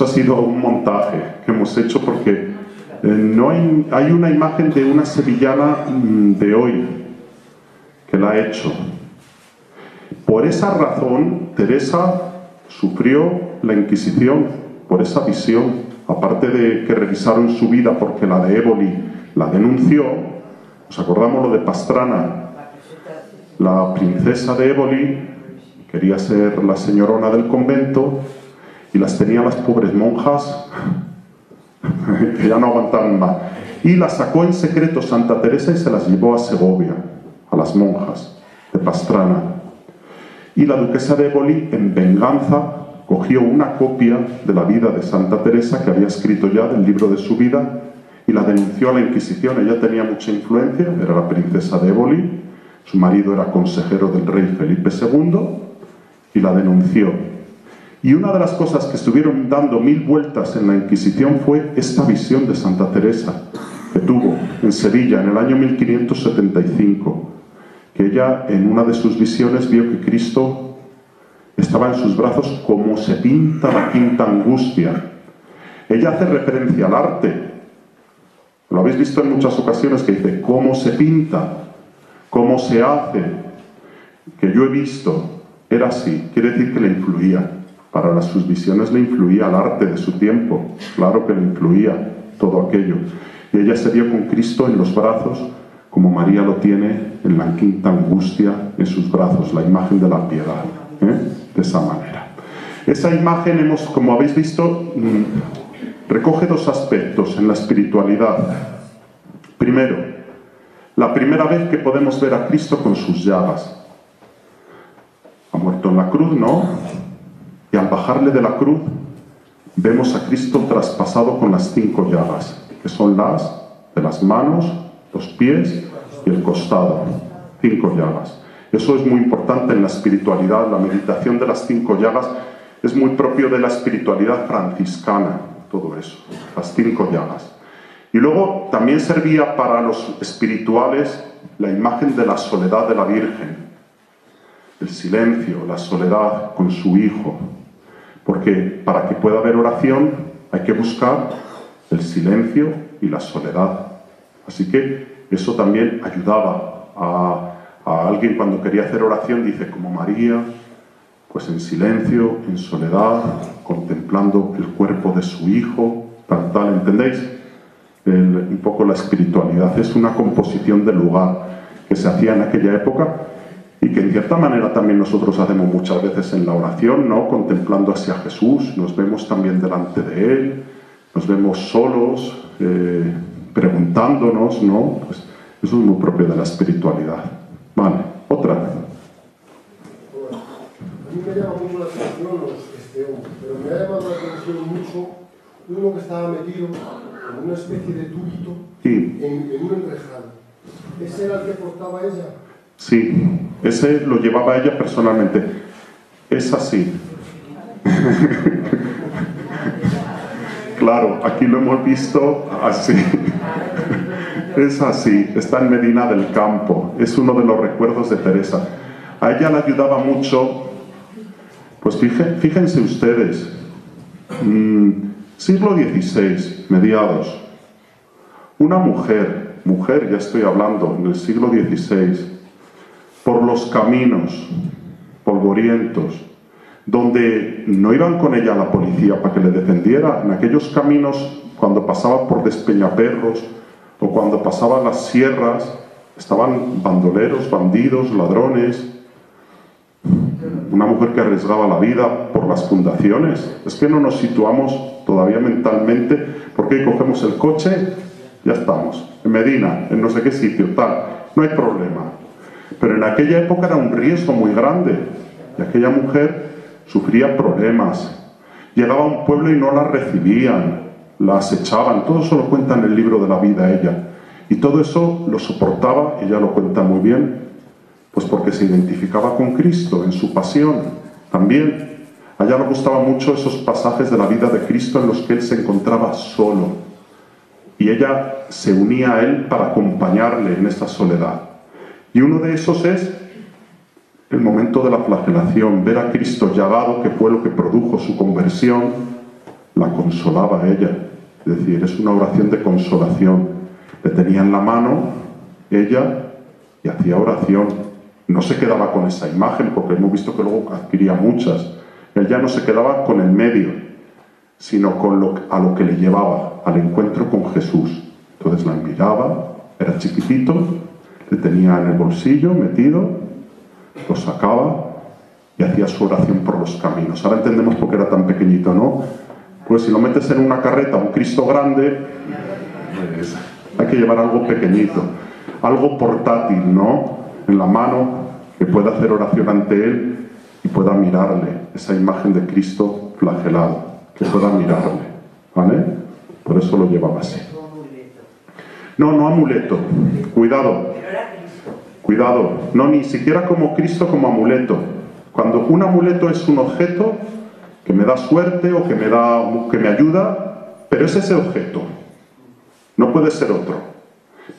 ha sido un montaje que hemos hecho porque no hay una imagen de una sevillana de hoy que la ha hecho. Por esa razón, Teresa sufrió la Inquisición, por esa visión. Aparte de que revisaron su vida porque la de Éboli la denunció, ¿os acordamos lo de Pastrana? La princesa de Éboli quería ser la señorona del convento y las tenía las pobres monjas que ya no aguantaron más. Y las sacó en secreto Santa Teresa y se las llevó a Segovia, a las monjas de Pastrana. Y la duquesa de Éboli, en venganza, cogió una copia de la vida de Santa Teresa que había escrito ya del libro de su vida y la denunció a la Inquisición. Ella tenía mucha influencia, era la princesa de Éboli, su marido era consejero del rey Felipe II y la denunció. Y una de las cosas que estuvieron dando 1000 vueltas en la Inquisición fue esta visión de Santa Teresa que tuvo en Sevilla en el año 1575, que ella en una de sus visiones vio que Cristo estaba en sus brazos como se pinta la quinta angustia. Ella hace referencia al arte. Lo habéis visto en muchas ocasiones que dice cómo se pinta, cómo se hace, que yo he visto, era así. Quiere decir que le influía. Para sus visiones le influía el arte de su tiempo. Claro que le influía todo aquello. Y ella se vio con Cristo en los brazos, como María lo tiene en la quinta angustia, en sus brazos, la imagen de la piedad. De esa manera. Esa imagen, como habéis visto, recoge 2 aspectos en la espiritualidad. Primero, la primera vez que podemos ver a Cristo con sus llagas. Ha muerto en la cruz, ¿no? Y al bajarle de la cruz, vemos a Cristo traspasado con las 5 llagas, que son las de las manos, los pies y el costado. 5 llagas. Eso es muy importante en la espiritualidad. La meditación de las 5 llagas es muy propio de la espiritualidad franciscana, todo eso, las 5 llagas. Y luego también servía para los espirituales la imagen de la soledad de la Virgen, el silencio, la soledad con su Hijo, porque para que pueda haber oración hay que buscar el silencio y la soledad. Así que eso también ayudaba a alguien cuando quería hacer oración, dice, como María, pues en silencio, en soledad, contemplando el cuerpo de su Hijo, tal, ¿entendéis? Un poco la espiritualidad es una composición del lugar que se hacía en aquella época y que en cierta manera también nosotros hacemos muchas veces en la oración, ¿no? Contemplando hacia Jesús, nos vemos también delante de Él, nos vemos solos, preguntándonos, ¿no? Pues eso es muy propio de la espiritualidad. Vale, otra. A mí me llama mucho la atención pero me ha llamado la atención mucho uno que estaba metido en una especie de tubito en un enrejado. ¿Ese era el que portaba ella? Sí, ese lo llevaba ella personalmente. Es así. Claro, aquí lo hemos visto así. Es así, está en Medina del Campo, es uno de los recuerdos de Teresa. A ella le ayudaba mucho, pues fíjense ustedes, siglo XVI, mediados, una mujer, ya estoy hablando, en el siglo XVI, por los caminos polvorientos, donde no iban con ella a la policía para que le defendiera, en aquellos caminos, cuando pasaba por Despeñaperros, o cuando pasaban las sierras, estaban bandoleros, bandidos, ladrones. Una mujer que arriesgaba la vida por las fundaciones. Es que no nos situamos todavía mentalmente, porque cogemos el coche, ya estamos, en Medina, en no sé qué sitio, tal, no hay problema. Pero en aquella época era un riesgo muy grande, y aquella mujer sufría problemas. Llegaba a un pueblo y no la recibían, las echaban, todo eso lo cuenta en el libro de la vida ella, y todo eso lo soportaba, ella lo cuenta muy bien, pues porque se identificaba con Cristo en su pasión también. A ella le gustaban mucho esos pasajes de la vida de Cristo en los que él se encontraba solo, y ella se unía a él para acompañarle en esa soledad. Y uno de esos es el momento de la flagelación, ver a Cristo llagado, que fue lo que produjo su conversión. La consolaba a ella, es decir, es una oración de consolación. Le tenía en la mano ella y hacía oración. No se quedaba con esa imagen, porque hemos visto que luego adquiría muchas. Él ya no se quedaba con el medio, sino con a lo que le llevaba, al encuentro con Jesús. Entonces la miraba, era chiquitito, le tenía en el bolsillo metido, lo sacaba y hacía su oración por los caminos. Ahora entendemos por qué era tan pequeñito, ¿no? Pues si lo metes en una carreta, un Cristo grande, pues hay que llevar algo pequeñito, algo portátil, ¿no? En la mano, que pueda hacer oración ante Él y pueda mirarle, esa imagen de Cristo flagelado, que pueda mirarle, ¿vale? Por eso lo llevaba así. No, no amuleto, cuidado, cuidado, no ni siquiera como Cristo como amuleto. Cuando un amuleto es un objeto que me da suerte o que me ayuda, pero es ese objeto, no puede ser otro.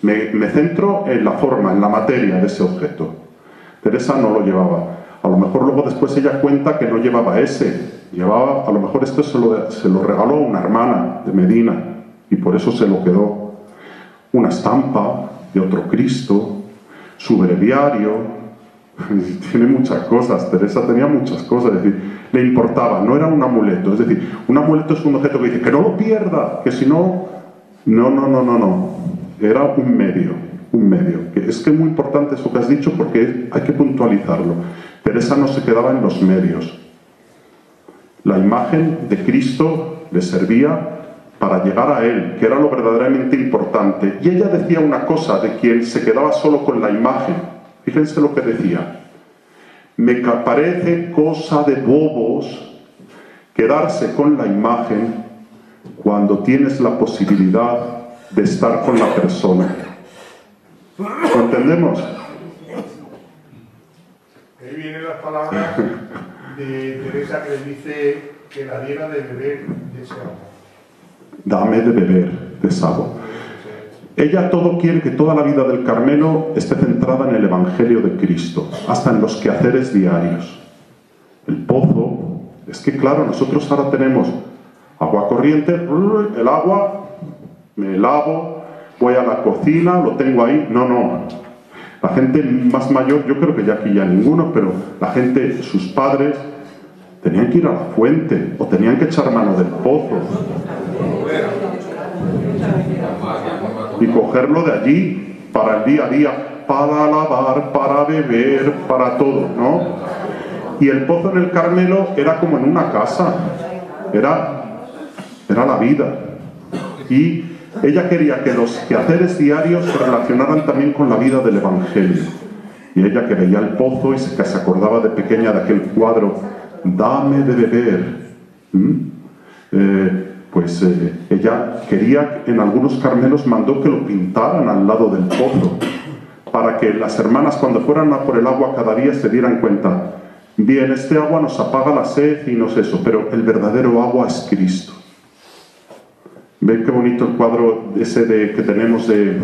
Me centro en la forma, en la materia de ese objeto. Teresa no lo llevaba. A lo mejor luego después ella cuenta que no llevaba ese. Llevaba, a lo mejor esto se lo regaló a una hermana de Medina y por eso se lo quedó. Una estampa de otro Cristo, su breviario. Tiene muchas cosas. Teresa tenía muchas cosas. Es decir, le importaba, no era un amuleto. Es decir, un amuleto es un objeto que dice que no lo pierda, que si no... No. Era un medio. Es que es muy importante eso que has dicho porque hay que puntualizarlo. Teresa no se quedaba en los medios. La imagen de Cristo le servía para llegar a Él, que era lo verdaderamente importante. Y ella decía una cosa de quien se quedaba solo con la imagen. Fíjense lo que decía. Me parece cosa de bobos quedarse con la imagen cuando tienes la posibilidad de estar con la persona. ¿Lo entendemos? Ahí vienen las palabras de Teresa que le dice que la diera de beber de ese agua. Dame de beber de esa agua. Ella todo quiere que toda la vida del Carmelo esté centrada en el Evangelio de Cristo, hasta en los quehaceres diarios. El pozo, es que claro, nosotros ahora tenemos agua corriente, el agua, me lavo, voy a la cocina, lo tengo ahí. No. La gente más mayor, yo creo que ya aquí ya ninguno, pero la gente, sus padres, tenían que ir a la fuente o tenían que echar mano del pozo y cogerlo de allí para el día a día, para lavar, para beber, para todo, ¿no? Y el pozo en el Carmelo era como en una casa, era la vida. Y ella quería que los quehaceres diarios se relacionaran también con la vida del Evangelio. Y ella que veía el pozo y se acordaba de pequeña de aquel cuadro, dame de beber. Ella quería, en algunos Carmelos mandó que lo pintaran al lado del pozo, para que las hermanas cuando fueran a por el agua cada día se dieran cuenta, bien, este agua nos apaga la sed y no es eso, pero el verdadero agua es Cristo. ¿Ven qué bonito el cuadro ese que tenemos que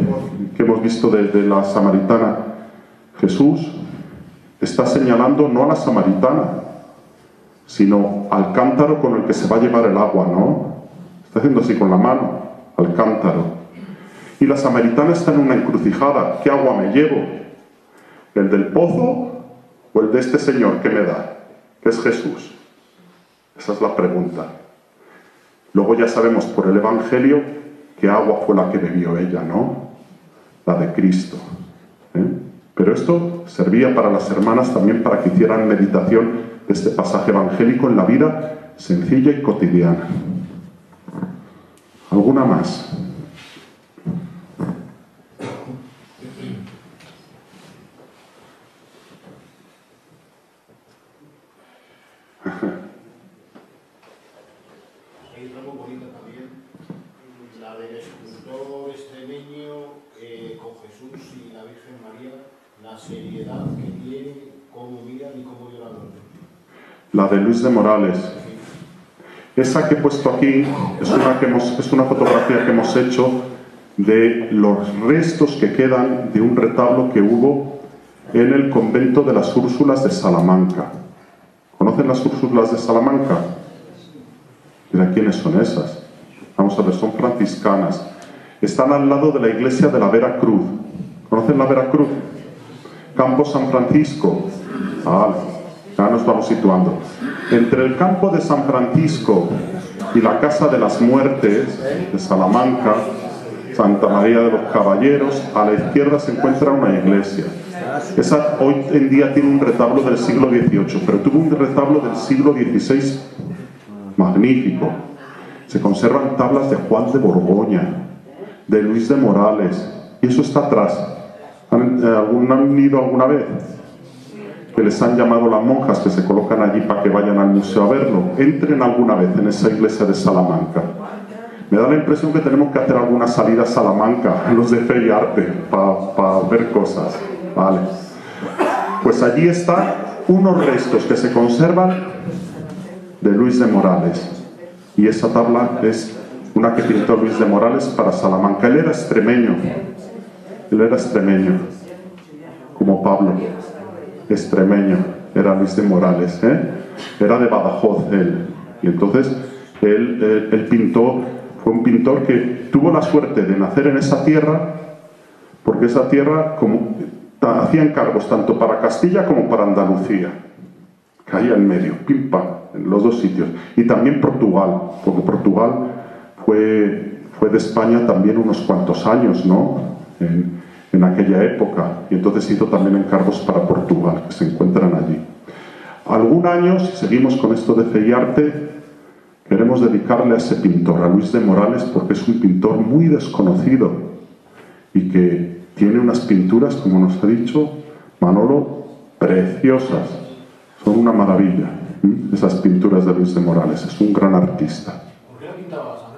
hemos visto de la samaritana? Jesús está señalando no a la samaritana, sino al cántaro con el que se va a llevar el agua, ¿no? Está haciendo así con la mano, al cántaro. Y la samaritana está en una encrucijada. ¿Qué agua me llevo? ¿El del pozo o el de este Señor que me da? Que es Jesús. Esa es la pregunta. Luego ya sabemos por el Evangelio qué agua fue la que bebió ella, ¿no? La de Cristo. Pero esto servía para las hermanas también para que hicieran meditación de este pasaje evangélico en la vida sencilla y cotidiana. ¿Alguna más? Hay otra muy bonita también, la del escultor extremeño con Jesús y la Virgen María, la seriedad que tiene, cómo miran y cómo lloran los dos. La de Luis de Morales. Esa que he puesto aquí es una fotografía que hemos hecho de los restos que quedan de un retablo que hubo en el convento de las Úrsulas de Salamanca. ¿Conocen las Úrsulas de Salamanca? Mira, ¿quiénes son esas? Vamos a ver, son franciscanas. Están al lado de la iglesia de la Vera Cruz. ¿Conocen la Vera Cruz? Campo San Francisco. Ya nos vamos situando. Entre el campo de San Francisco y la Casa de las Muertes de Salamanca, Santa María de los Caballeros, a la izquierda se encuentra una iglesia. Esa hoy en día tiene un retablo del siglo XVIII, pero tuvo un retablo del siglo XVI magnífico. Se conservan tablas de Juan de Borgoña, de Luis de Morales, y eso está atrás. ¿Han ido alguna vez? Que les han llamado las monjas que se colocan allí para que vayan al museo a verlo. Entren alguna vez en esa iglesia de Salamanca. Me da la impresión que tenemos que hacer alguna salida a Salamanca, los de Fe y Arte, para ver cosas. Vale. Pues allí están unos restos que se conservan de Luis de Morales. Y esa tabla es una que pintó Luis de Morales para Salamanca. Él era extremeño. Él era extremeño, como Pablo. Extremeño era Luis de Morales, era de Badajoz él, y entonces él pintó, fue un pintor que tuvo la suerte de nacer en esa tierra, porque esa tierra hacía encargos tanto para Castilla como para Andalucía, caía en medio, pim pam, en los dos sitios, y también Portugal, porque Portugal fue de España también unos cuantos años, ¿no? En aquella época, y entonces hizo también encargos para Portugal, que se encuentran allí. Algún año, si seguimos con esto de Fe y Arte, queremos dedicarle a ese pintor, a Luis de Morales, porque es un pintor muy desconocido y que tiene unas pinturas, como nos ha dicho Manolo, preciosas. Son una maravilla, esas pinturas de Luis de Morales. Es un gran artista. ¿Por qué la pintaba la sangre?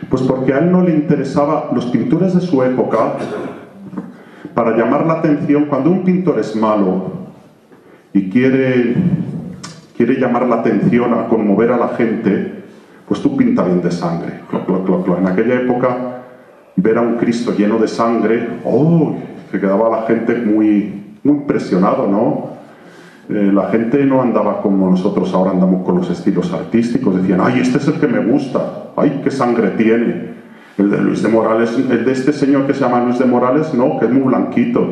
Pues porque a él no le interesaba, los pintores de su época, para llamar la atención, cuando un pintor es malo y quiere llamar la atención, a conmover a la gente, pues tú pinta bien de sangre. En aquella época, ver a un Cristo lleno de sangre, que quedaba la gente muy impresionado, ¿no? La gente no andaba como nosotros ahora andamos con los estilos artísticos. Decían, ¡ay, este es el que me gusta! ¡Ay, qué sangre tiene! El de Luis de Morales, el de este señor que se llama Luis de Morales, no, que es muy blanquito.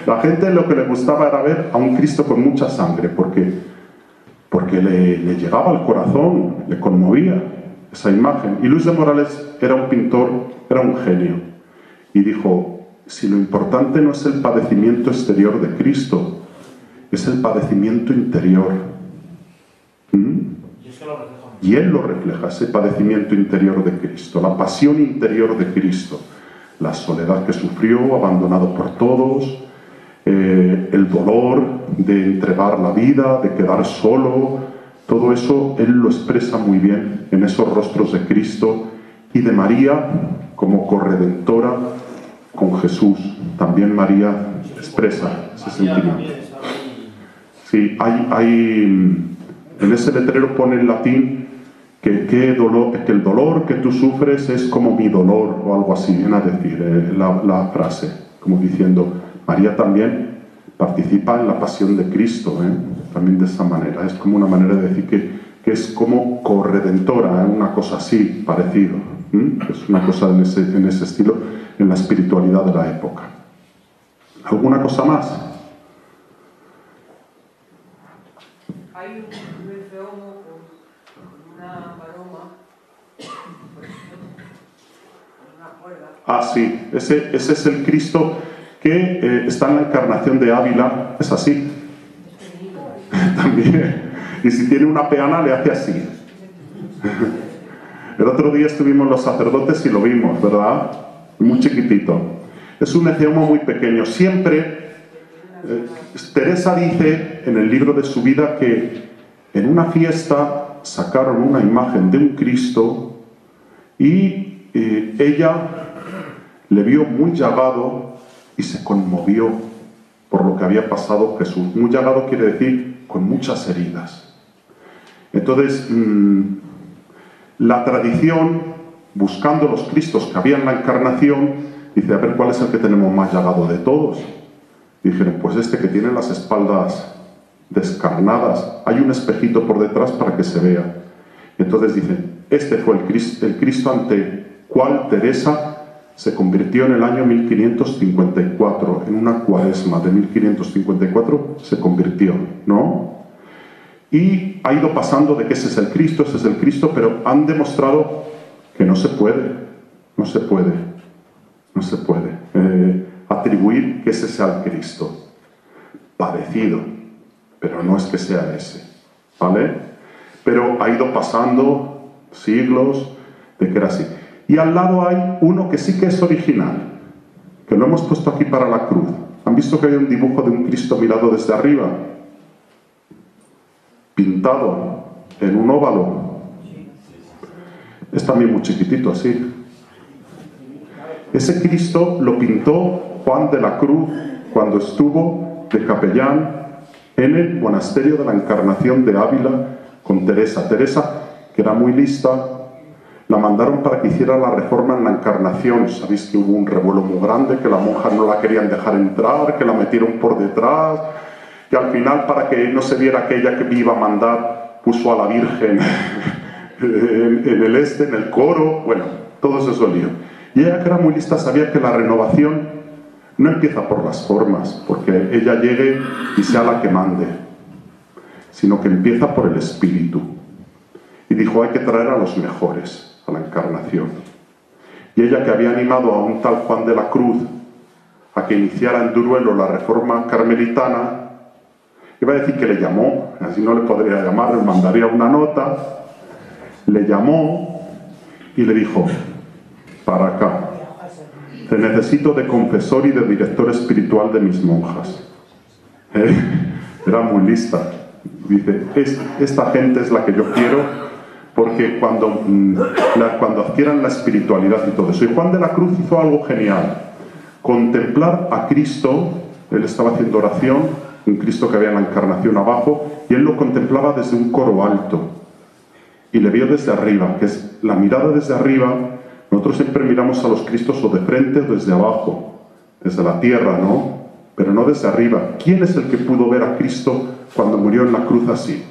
La gente lo que le gustaba era ver a un Cristo con mucha sangre, porque le llegaba al corazón, le conmovía esa imagen. Y Luis de Morales era un pintor, era un genio. Y dijo, si lo importante no es el padecimiento exterior de Cristo, es el padecimiento interior. Y él lo refleja, ese padecimiento interior de Cristo, la pasión interior de Cristo, la soledad que sufrió, abandonado por todos, el dolor de entregar la vida, de quedar solo, todo eso él lo expresa muy bien en esos rostros de Cristo y de María como corredentora con Jesús. También María expresa ese sentimiento. Sí, en ese letrero pone en latín que el dolor que tú sufres es como mi dolor, o algo así, viene a decir la frase, como diciendo, María también participa en la pasión de Cristo, también de esa manera. Es como una manera de decir que es como corredentora, una cosa así, parecido. Es una cosa en ese estilo, en la espiritualidad de la época. ¿Alguna cosa más? Hay un enfermo con una paloma, con una cuerda. Ah, sí, ese es el Cristo que está en la encarnación de Ávila, es así. También. Y si tiene una peana le hace así. El otro día estuvimos los sacerdotes y lo vimos, ¿verdad? Muy chiquitito. Es un eceumo muy pequeño. Siempre, Teresa dice en el libro de su vida que en una fiesta sacaron una imagen de un Cristo y ella le vio muy llagado y se conmovió por lo que había pasado Jesús. Muy llagado quiere decir con muchas heridas. Entonces, la tradición, buscando los Cristos que había en la encarnación, dice, a ver cuál es el que tenemos más llagado de todos. Y dijeron, pues este que tiene las espaldas descarnadas, hay un espejito por detrás para que se vea. Y entonces dicen, este fue el Cristo ante cual Teresa se convirtió en el año 1554, en una cuaresma de 1554 se convirtió, ¿no? Y ha ido pasando de que ese es el Cristo, pero han demostrado que no se puede atribuir que ese sea el Cristo. Parecido, pero no es que sea ese, ¿vale? pero ha ido pasando siglos de que era así. Y al lado hay uno que sí que es original, que lo hemos puesto aquí para la cruz. ¿Han visto que hay un dibujo de un Cristo mirado desde arriba? Pintado en un óvalo. Es también muy chiquitito así. Ese Cristo lo pintó Juan de la Cruz cuando estuvo de capellán en el monasterio de la Encarnación de Ávila con Teresa. Teresa, que era muy lista, la mandaron para que hiciera la reforma en la Encarnación. Sabéis que hubo un revuelo muy grande, que la monja no la querían dejar entrar, que la metieron por detrás, que al final, para que no se viera aquella que iba a mandar, puso a la Virgen en el coro. Bueno, todo eso lío. Y ella, que era muy lista, sabía que la renovación no empieza por las formas, porque ella llegue y sea la que mande, sino que empieza por el espíritu. Y dijo, hay que traer a los mejores a la Encarnación. Y ella, que había animado a un tal Juan de la Cruz a que iniciara en Duruelo la reforma carmelitana, iba a decir que le llamó, así no le podría llamar, le mandaría una nota, le llamó y le dijo, para acá, te necesito de confesor y de director espiritual de mis monjas. Era muy lista. Dice, esta gente es la que yo quiero, porque cuando adquieran la espiritualidad y todo eso. Y Juan de la Cruz hizo algo genial. Contemplar a Cristo, él estaba haciendo oración, un Cristo que había en la Encarnación abajo, y él lo contemplaba desde un coro alto. Y le vio desde arriba, que es la mirada desde arriba. Nosotros siempre miramos a los Cristos o de frente o desde abajo, desde la tierra, ¿no? Pero no desde arriba. ¿Quién es el que pudo ver a Cristo cuando murió en la cruz así?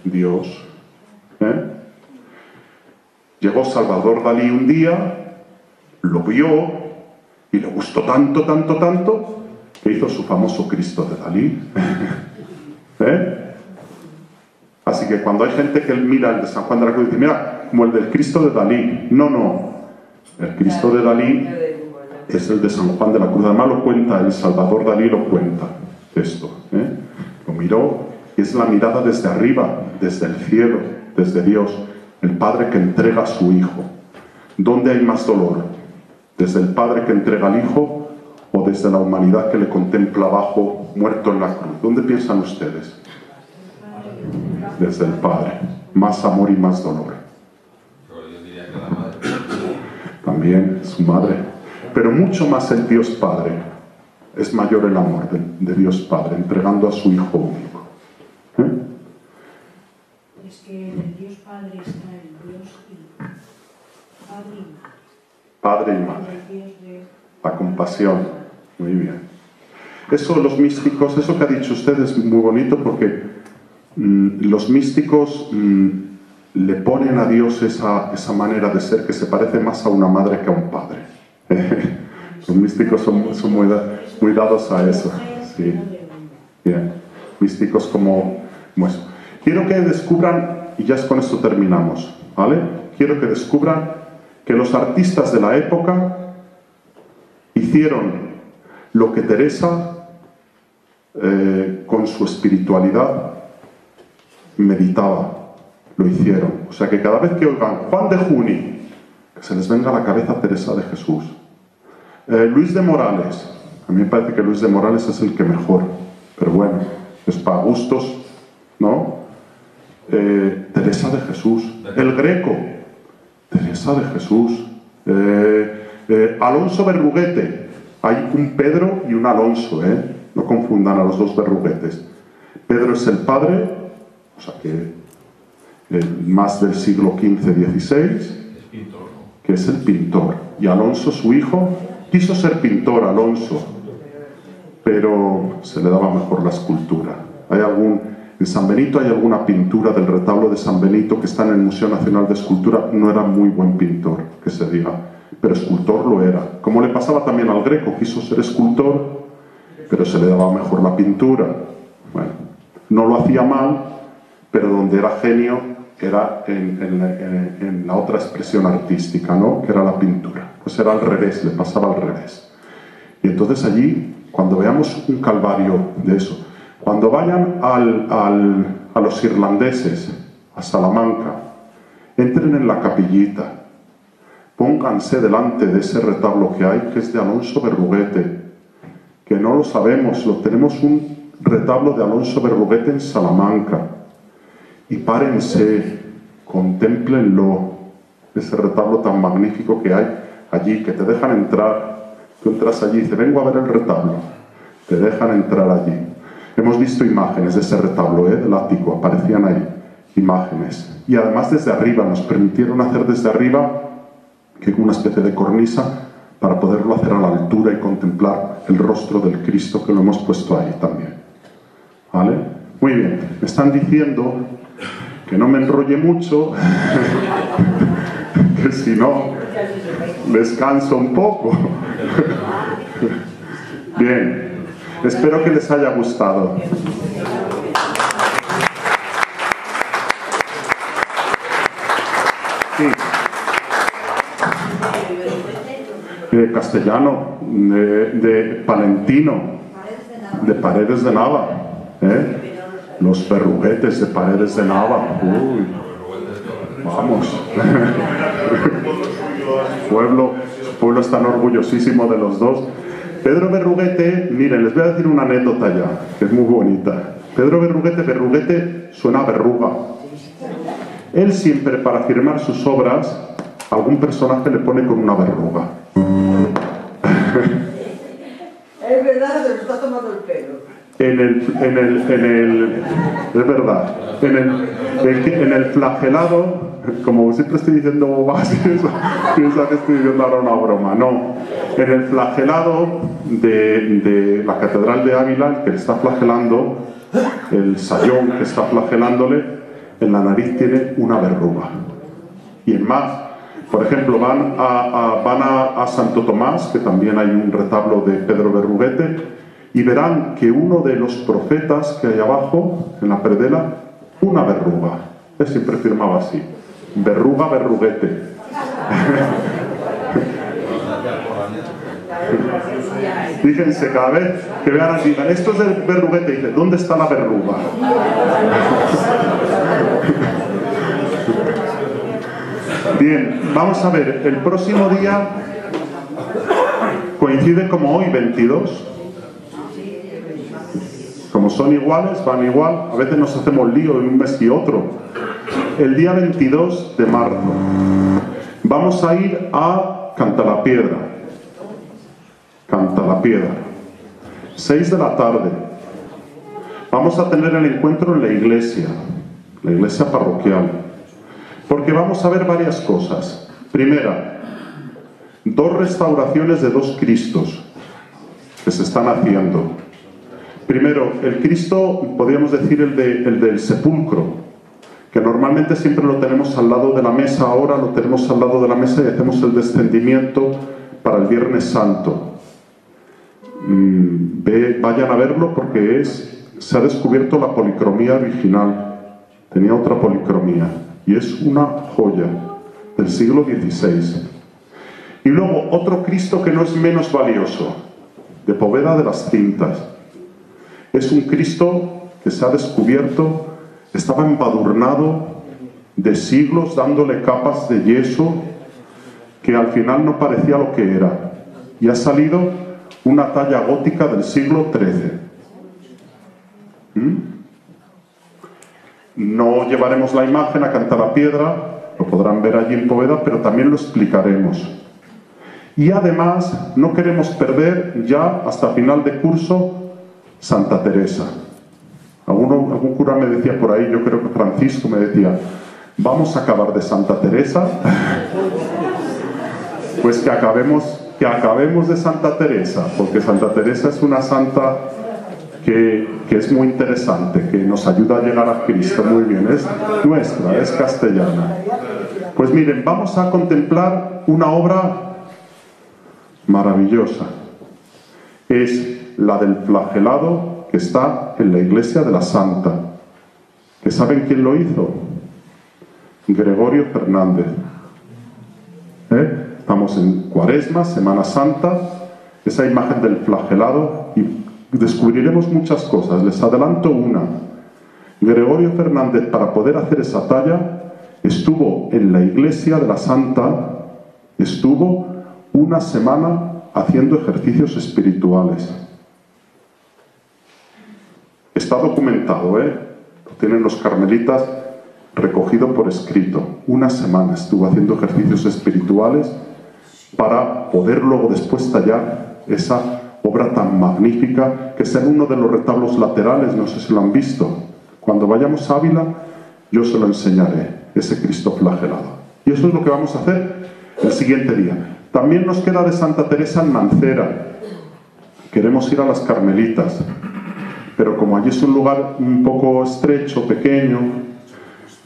Dios. Llegó Salvador Dalí un día, lo vio y le gustó tanto, tanto, tanto, que hizo su famoso Cristo de Dalí. Así que cuando hay gente que mira el de San Juan de la Cruz y dice, mira, como el del Cristo de Dalí. No, no. El Cristo de Dalí es el de San Juan de la Cruz. Además lo cuenta, el Salvador Dalí lo cuenta, esto. Lo miró y es la mirada desde arriba, desde el cielo, desde Dios, el Padre que entrega a su Hijo. ¿Dónde hay más dolor? ¿Desde el Padre que entrega al Hijo o desde la humanidad que le contempla abajo, muerto en la cruz? ¿Dónde piensan ustedes? Desde el Padre. Más amor y más dolor. Yo diría que la madre. También su madre. Pero mucho más el Dios Padre. Es mayor el amor de Dios Padre, entregando a su Hijo único. Es que en el Dios Padre está el Dios y Padre y Madre. Padre y Madre. La compasión. Muy bien. Eso los místicos, eso que ha dicho usted es muy bonito porque los místicos le ponen a Dios esa manera de ser que se parece más a una madre que a un padre. Los místicos son muy dados a eso. Sí. Bien. Místicos como eso. Quiero que descubran, y ya es con esto terminamos, ¿vale? Quiero que descubran que los artistas de la época hicieron lo que Teresa, con su espiritualidad, meditaba. Lo hicieron. O sea que cada vez que oigan Juan de Juni, que se les venga a la cabeza Teresa de Jesús. Luis de Morales. A mí me parece que Luis de Morales es el que mejor. Pero bueno, es para gustos, ¿no? Teresa de Jesús. El Greco. Teresa de Jesús. Alonso Berruguete. Hay un Pedro y un Alonso, no confundan a los dos Berruguetes. Pedro es el padre, o sea que más del siglo XV-XVI, que es el pintor. Y Alonso, su hijo, quiso ser pintor, Alonso, pero se le daba mejor la escultura. En San Benito hay alguna pintura del retablo de San Benito que está en el Museo Nacional de Escultura. No era muy buen pintor, que se diga, pero escultor lo era. Como le pasaba también al Greco, quiso ser escultor, pero se le daba mejor la pintura. Bueno, no lo hacía mal, pero donde era genio era en la otra expresión artística, ¿no? Que era la pintura. Pues era al revés, le pasaba al revés. Y entonces allí, cuando veamos un calvario de eso, cuando vayan al a los irlandeses, a Salamanca, entren en la capillita, pónganse delante de ese retablo que hay, que es de Alonso Berruguete, que no lo sabemos, tenemos un retablo de Alonso Berruguete en Salamanca, y párense, contémplenlo, ese retablo tan magnífico que hay allí, que te dejan entrar. Tú entras allí y dices, vengo a ver el retablo, te dejan entrar allí. Hemos visto imágenes de ese retablo, del ático, aparecían ahí imágenes, y además desde arriba, nos permitieron hacer desde arriba, que una especie de cornisa, para poderlo hacer a la altura y contemplar el rostro del Cristo, que lo hemos puesto ahí también. ¿Vale? Muy bien, me están diciendo que no me enrolle mucho, que si no, descanso un poco. Bien, espero que les haya gustado. Sí. Castellano, de Palentino, de Paredes de Nava, los Berruguetes de Paredes de Nava. Uy, vamos. Su pueblo están orgullosísimo de los dos. Pedro Berruguete, miren, les voy a decir una anécdota ya, que es muy bonita. Pedro Berruguete suena a verruga. Él siempre, para firmar sus obras, algún personaje le pone con una verruga. Es verdad, se lo está tomando el pelo. Es verdad. En el flagelado, como siempre estoy diciendo bobas, piensa que estoy diciendo ahora una broma. No. En el flagelado de la Catedral de Ávila, el que está flagelando, el sayón que está flagelándole, en la nariz tiene una verruga. Y en más, por ejemplo, van a Santo Tomás, que también hay un retablo de Pedro Berruguete, y verán que uno de los profetas que hay abajo, en la predela, una verruga. Él siempre firmaba así, verruga Berruguete. Fíjense, cada vez que vean así, esto es de Berruguete, dice, ¿dónde está la verruga? Bien, vamos a ver, el próximo día coincide como hoy, 22. Como son iguales, van igual, a veces nos hacemos lío en un mes y otro. El día 22 de marzo vamos a ir a Cantalapiedra. Cantalapiedra. 6 de la tarde. Vamos a tener el encuentro en la iglesia parroquial. Porque vamos a ver varias cosas. Primera, 2 restauraciones de 2 Cristos que se están haciendo. Primero, el Cristo, podríamos decir el del sepulcro, que normalmente siempre lo tenemos al lado de la mesa, ahora lo tenemos al lado de la mesa y hacemos el descendimiento para el Viernes Santo. Vayan a verlo porque se ha descubierto la policromía original. Tenía otra policromía. Y es una joya del siglo XVI. Y luego otro Cristo que no es menos valioso, de Poveda de las Cintas. Es un Cristo que se ha descubierto, estaba embadurnado de siglos, dándole capas de yeso, que al final no parecía lo que era. Y ha salido una talla gótica del siglo XIII. No llevaremos la imagen a Cantalapiedra, lo podrán ver allí en Poveda, pero también lo explicaremos. Y además no queremos perder ya hasta final de curso Santa Teresa. Algún cura me decía por ahí, yo creo que Francisco me decía, vamos a acabar de Santa Teresa. Pues que acabemos de Santa Teresa, porque Santa Teresa es una santa que es muy interesante, que nos ayuda a llegar a Cristo. Muy bien, es nuestra, es castellana. Pues miren, vamos a contemplar una obra maravillosa. Es la del flagelado que está en la iglesia de la Santa. ¿Que saben quién lo hizo? Gregorio Fernández. Estamos en Cuaresma, Semana Santa, esa imagen del flagelado, y descubriremos muchas cosas. Les adelanto una. Gregorio Fernández, para poder hacer esa talla, estuvo en la iglesia de la Santa, estuvo una semana haciendo ejercicios espirituales. Está documentado, lo tienen los carmelitas recogido por escrito. Una semana estuvo haciendo ejercicios espirituales para poder luego después tallar esa obra tan magnífica que es en uno de los retablos laterales, no sé si lo han visto. Cuando vayamos a Ávila, yo se lo enseñaré, ese Cristo flagelado. Y eso es lo que vamos a hacer el siguiente día. También nos queda de Santa Teresa en Mancera. Queremos ir a las Carmelitas, pero como allí es un lugar un poco estrecho, pequeño,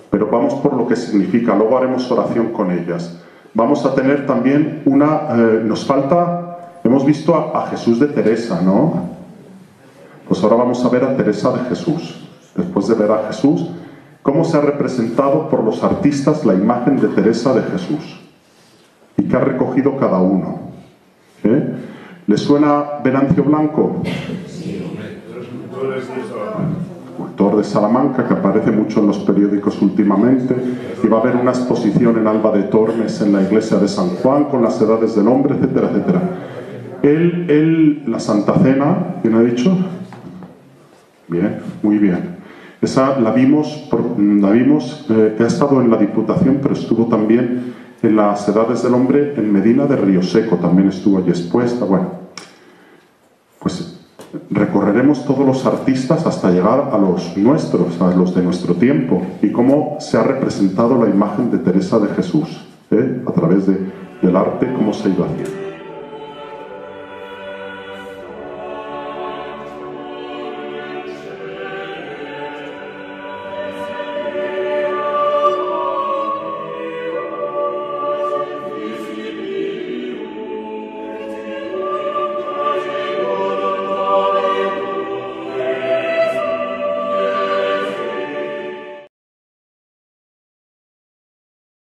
pero vamos por lo que significa, luego haremos oración con ellas. Vamos a tener también nos falta, hemos visto a Jesús de Teresa, ¿no? Pues ahora vamos a ver a Teresa de Jesús. Después de ver a Jesús, cómo se ha representado por los artistas la imagen de Teresa de Jesús y qué ha recogido cada uno. ¿Le suena Venancio Blanco? Escultor de Salamanca, que aparece mucho en los periódicos últimamente, y va a haber una exposición en Alba de Tormes en la iglesia de San Juan con las edades del hombre, etcétera, etcétera. La Santa Cena, ¿quién ha dicho? Bien, muy bien. Esa la vimos, ha estado en la Diputación, pero estuvo también en las edades del hombre en Medina de Río Seco, también estuvo allí expuesta. Bueno, pues recorreremos todos los artistas hasta llegar a los nuestros, a los de nuestro tiempo, y cómo se ha representado la imagen de Teresa de Jesús, a través del arte, cómo se ha ido haciendo.